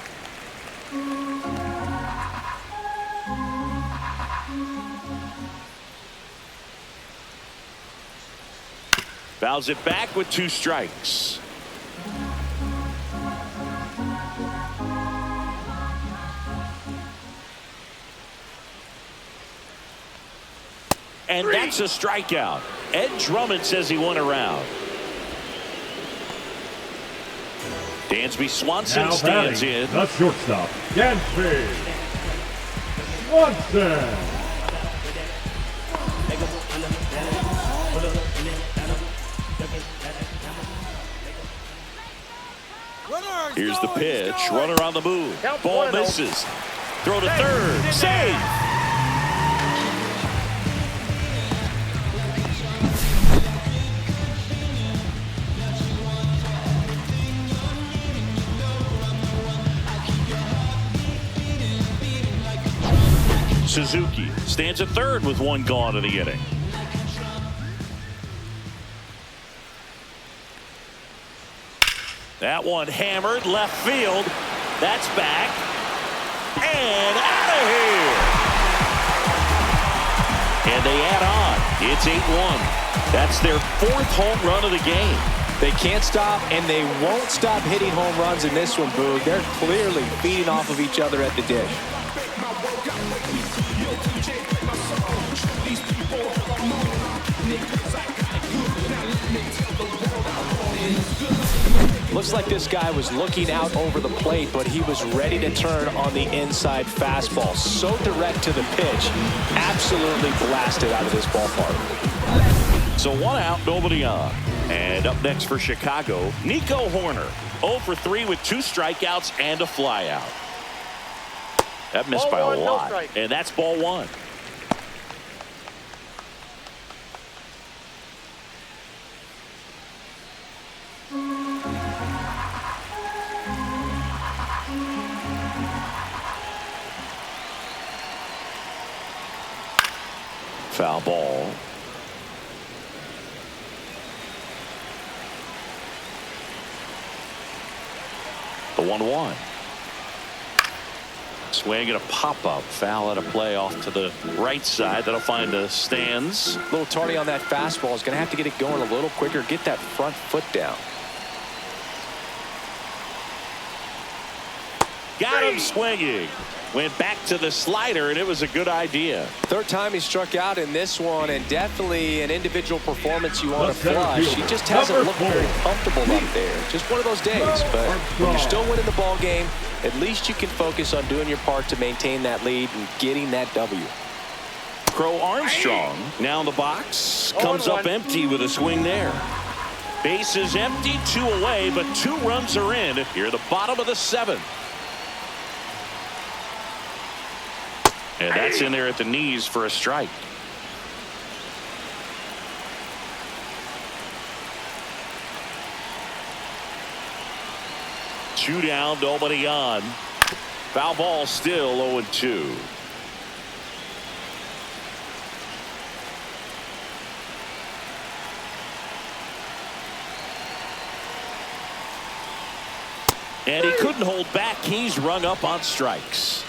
Fouls it back with 2 strikes. And that's a strikeout. Ed Drummond says he won a round. Dansby Swanson Now stands batting, in. the shortstop, Dansby Swanson. Here's the pitch. Runner on the move. Count Ball 1-0. misses. Throw to third. Save. Suzuki stands at third with 1 gone in the inning. That one hammered left field. That's back. And out of here. And they add on. It's 8-1. That's their 4th home run of the game. They can't stop, and they won't stop hitting home runs in this one, Boog. They're clearly feeding off of each other at the dish. Looks like this guy was looking out over the plate, but he was ready to turn on the inside fastball. So direct to the pitch, absolutely blasted out of this ballpark. So 1 out, nobody on. And up next for Chicago, Nico Horner. 0 for 3 with 2 strikeouts and a flyout. That missed by a lot. And that's ball 1. Foul ball. The 1-1. Swing and a pop-up. Foul out of play off to the right side. That'll find the stands. A little tardy on that fastball. Is going to have to get it going a little quicker. Get that front foot down. Got him swinging. Went back to the slider, and it was a good idea. 3rd time he struck out in this one, and definitely an individual performance you want to flush. He just hasn't looked very comfortable up there. Just one of those days. But when you're still winning the ball game, at least you can focus on doing your part to maintain that lead and getting that W. Crow Armstrong now in the box. Comes up empty with a swing there. Base is empty, 2 away, but 2 runs are in here at the bottom of the 7th. And that's in there at the knees for a strike. Two down, nobody on. Foul ball still 0-2. And he couldn't hold back. He's rung up on strikes.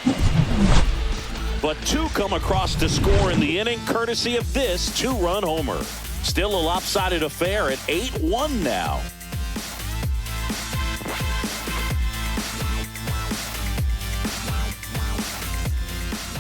But 2 come across to score in the inning, courtesy of this 2-run homer. Still a lopsided affair at 8-1 now.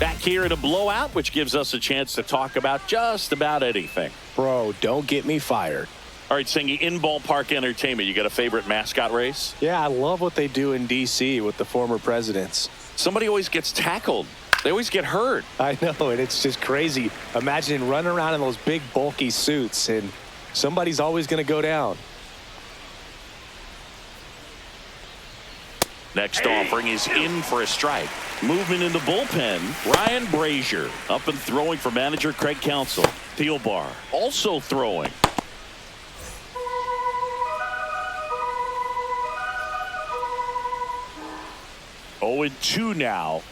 Back here in a blowout, which gives us a chance to talk about just about anything. Bro, don't get me fired. All right, Singy, in ballpark entertainment, you got a favorite mascot race? Yeah, I love what they do in D.C. with the former presidents. Somebody always gets tackled. They always get hurt. I know, and it's just crazy. Imagine running around in those big, bulky suits, and somebody's always going to go down. Next offering is in for a strike. Movement in the bullpen. Ryan Brazier up and throwing for manager Craig Counsell. Thielbar also throwing. Oh, and 2 now.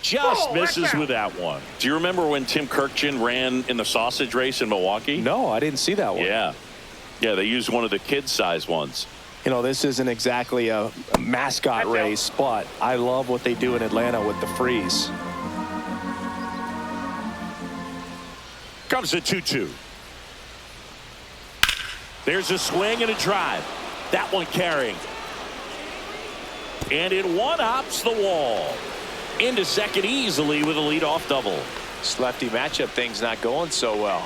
Just misses with that one. Do you remember when Tim Kirkjian ran in the sausage race in Milwaukee? No, I didn't see that one. Yeah, they used one of the kid-sized ones. You know, this isn't exactly a mascot race, but I love what they do in Atlanta with the freeze. Comes the 2-2. There's a swing and a drive. That one carrying. And it one-hops the wall. Into second easily with a leadoff double. This lefty matchup thing's not going so well.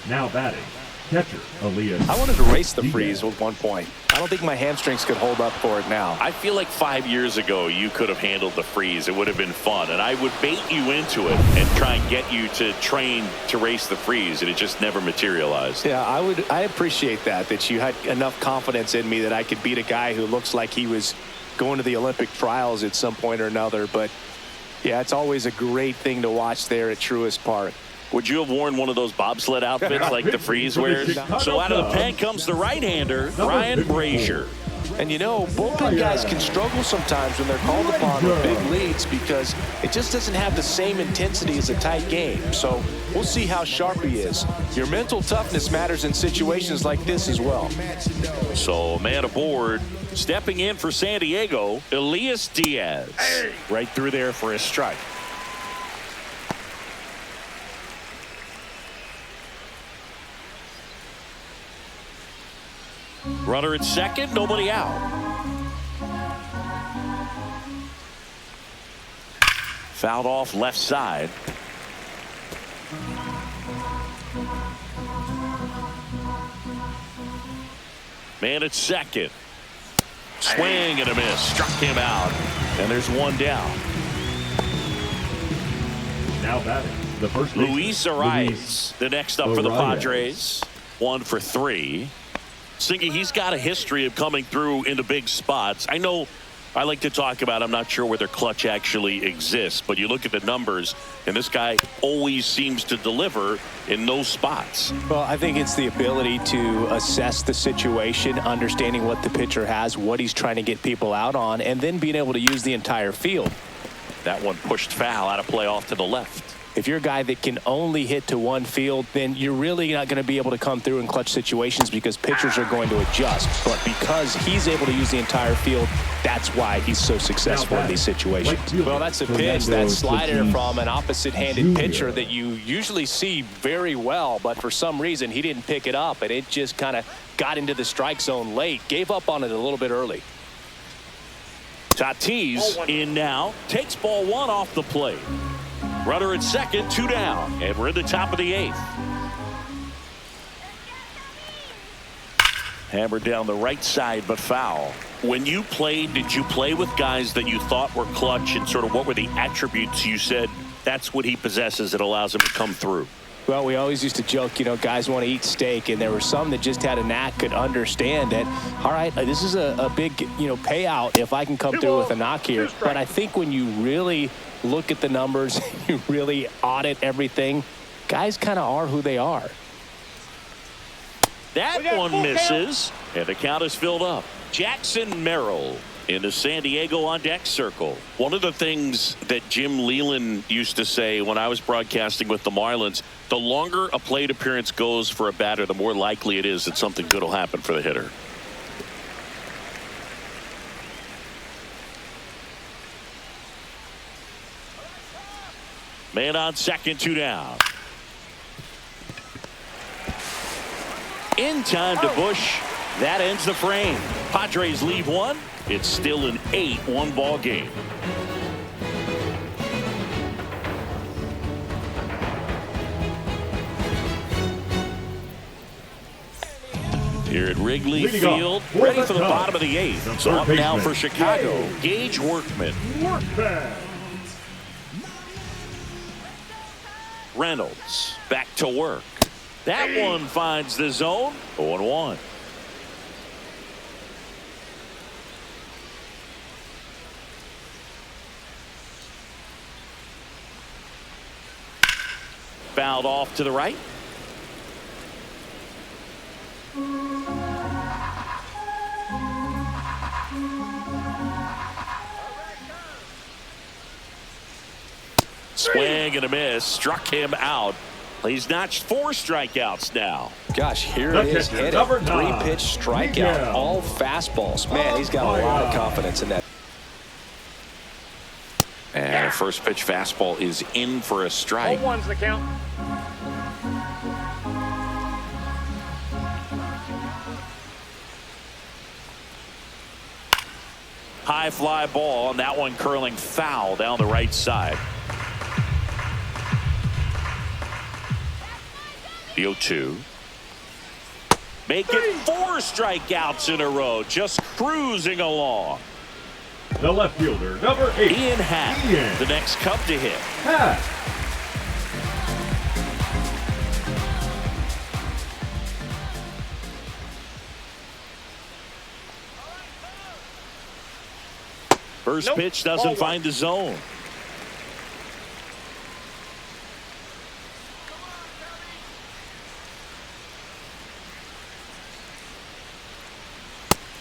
Now batting, catcher Elias. I wanted to race the freeze at one point. I don't think my hamstrings could hold up for it now. I feel like 5 years ago you could have handled the freeze. It would have been fun, and I would bait you into it and try and get you to train to race the freeze, and it just never materialized. Yeah, I appreciate that you had enough confidence in me that I could beat a guy who looks like he was going to the Olympic trials at some point or another. But yeah, it's always a great thing to watch there at Truist Park. Would you have worn one of those bobsled outfits like the freeze wears? So out of the pen comes the right-hander, Ryan Brazier. And you know, bullpen guys can struggle sometimes when they're called upon with big leads because it just doesn't have the same intensity as a tight game. So we'll see how sharp he is. Your mental toughness matters in situations like this as well. So man aboard Stepping in for San Diego, Elias Diaz. Right through there for a strike. Runner at second, nobody out. Fouled off left side. Man at second. Swing and a miss. Struck him out. And there's one down. Now batting, the first Luis Arias, the next up for the Padres. 1 for 3. Singy, he's got a history of coming through into big spots. I know I like to talk about, I'm not sure where their clutch actually exists, but you look at the numbers, and this guy always seems to deliver in those spots. Well, I think it's the ability to assess the situation, understanding what the pitcher has, what he's trying to get people out on, and then being able to use the entire field. That one pushed foul out of play off to the left. If you're a guy that can only hit to one field, then you're really not going to be able to come through in clutch situations because pitchers are going to adjust. But because he's able to use the entire field, that's why he's so successful in these situations. Well, that's a pitch, that slider from an opposite-handed pitcher that you usually see very well, but for some reason he didn't pick it up, and it just kind of got into the strike zone late, gave up on it a little bit early. Tatis in now, takes ball 1 off the plate. Runner at second, 2 down, and we're in the top of the 8th. Hammered down the right side, but foul. When you played, did you play with guys that you thought were clutch, and sort of what were the attributes you said that's what he possesses that allows him to come through? Well, we always used to joke, you know, guys want to eat steak, and there were some that just had a knack, could understand that, all right, this is a big, you know, payout if I can come through with a knock here. But I think when you really look at the numbers, you really audit everything, guys kind of are who they are. That one misses, and the count is filled up. Jackson Merrill in the San Diego on deck circle. One of the things that Jim Leland used to say when I was broadcasting with the Marlins, the longer a plate appearance goes for a batter, the more likely it is that something good will happen for the hitter. Man on second, 2 down. In time to Bush. That ends the frame. Padres leave 1. It's still an 8-1 ball game. Here at Wrigley Field, ready for the bottom of the 8th. So up now for Chicago, Gage Workman. Reynolds back to work. That one finds the zone. 0-1. Fouled off to the right. Swing and a miss. Struck him out. He's notched 4 strikeouts now. Gosh, here it is. Hit it. 3-pitch strikeout. All fastballs. Man, he's got a lot of confidence in that. And a first pitch fastball is in for a strike. 0-1's the count. High fly ball, and that one curling foul down the right side. The 0-2. Make it 4 strikeouts in a row, just cruising along. The left fielder, number 8, Ian Happ, the next Cub to hit. Happ. First pitch doesn't find the zone.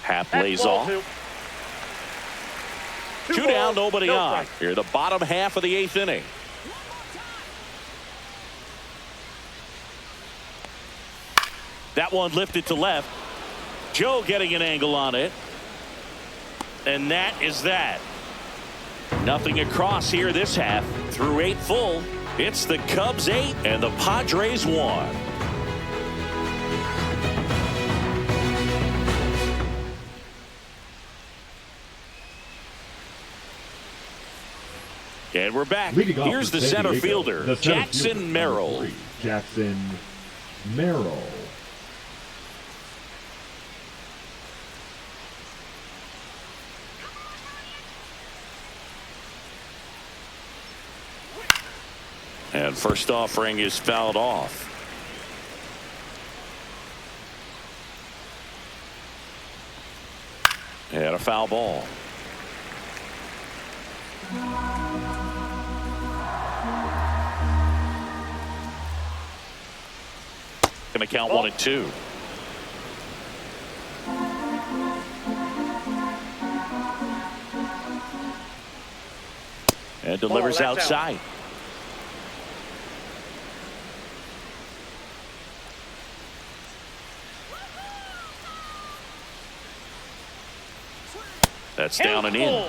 Happ lays off. 2 down, nobody on. Here, the bottom half of the 8th inning. That one lifted to left. Joe getting an angle on it. And that is that. Nothing across here this half. Through 8 full, it's the Cubs 8 and the Padres 1. And we're back. Here's the center fielder, Jackson Merrill. Jackson Merrill. And first offering is fouled off. And a foul ball. Going to count 1-2. And delivers outside. That's down and in.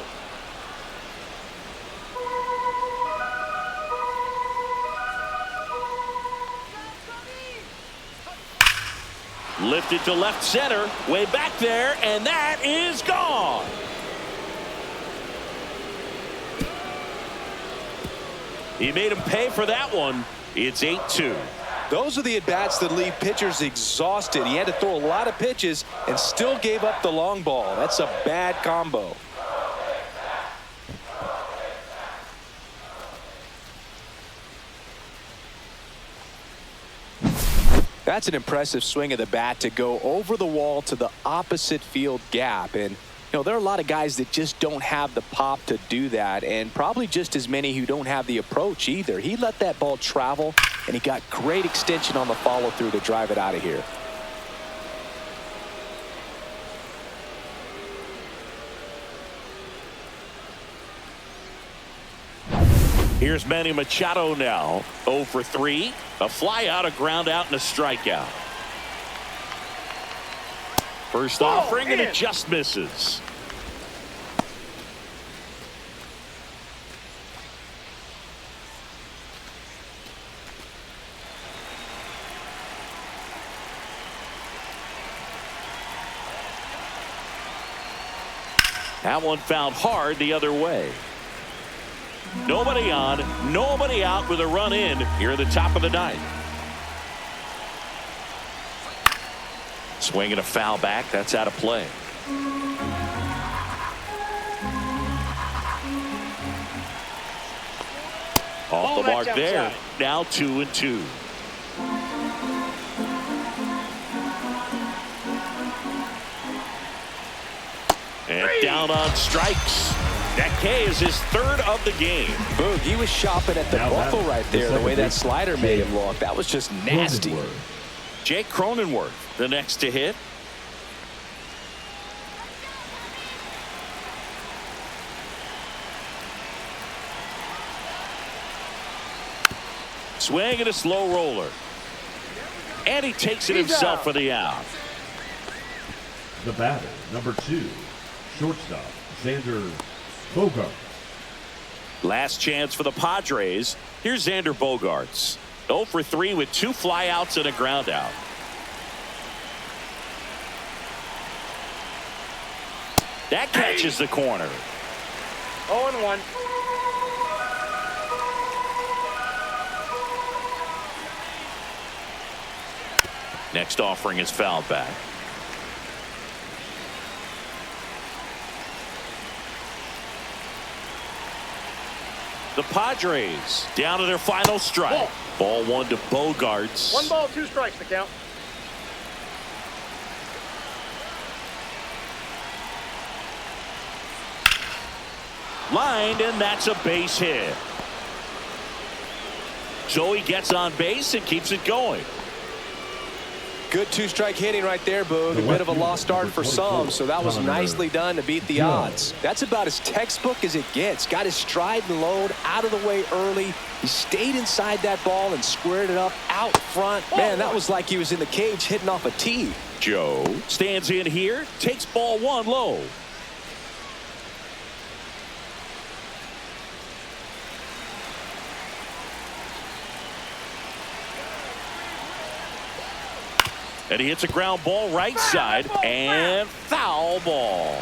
Lifted to left center, way back there, and that is gone. He made him pay for that one. It's 8-2. Those are the at-bats that leave pitchers exhausted. He had to throw a lot of pitches and still gave up the long ball. That's a bad combo. That's an impressive swing of the bat to go over the wall to the opposite field gap. And, you know, there are a lot of guys that just don't have the pop to do that, and probably just as many who don't have the approach either. He let that ball travel, and he got great extension on the follow-through to drive it out of here. Here's Manny Machado now. 0 for 3. A fly out, a ground out, and a strikeout. First offering, and it just misses. That one found hard the other way. Nobody on, nobody out with a run in here at the top of the ninth. Swinging a foul back. That's out of play. Off the mark there. Now 2-2. And down on strikes. That K is his 3rd of the game. Boog, he was shopping at the buckle right there, the way that slider made him look. That was just nasty. Jake Cronenworth, the next to hit. Swing and a slow roller. And he takes it himself for the out. The batter, number 2, shortstop, Xander Bogaerts. Last chance for the Padres. Here's Xander Bogaerts. 0 for 3 with 2 flyouts and a ground out. That catches the corner. 0-1. Next offering is fouled back. The Padres down to their final strike. Ball 1 to Bogaerts. 1 ball, 2 strikes to count. Lined, and that's a base hit. So he gets on base and keeps it going. Good 2-strike hitting right there, Boog. A bit of a lost start for some, so that was nicely done to beat the odds. That's about as textbook as it gets. Got his stride and load out of the way early. He stayed inside that ball and squared it up out front. Man, that was like he was in the cage hitting off a tee. Joe stands in here, takes ball 1 low. And he hits a ground ball right side and foul ball.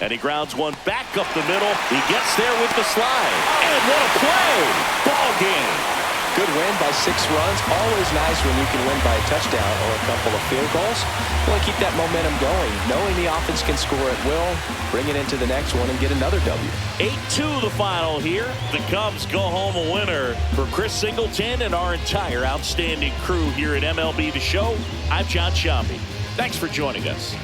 And he grounds one back up the middle. He gets there with the slide. And what a play! Ball game. Good win by 6 runs. Always nice when you can win by a touchdown or a couple of field goals. You want to keep that momentum going, knowing the offense can score at will, bring it into the next one, and get another W. 8-2 the final here. The Cubs go home a winner. For Chris Singleton and our entire outstanding crew here at MLB The Show, I'm John Sciambi. Thanks for joining us.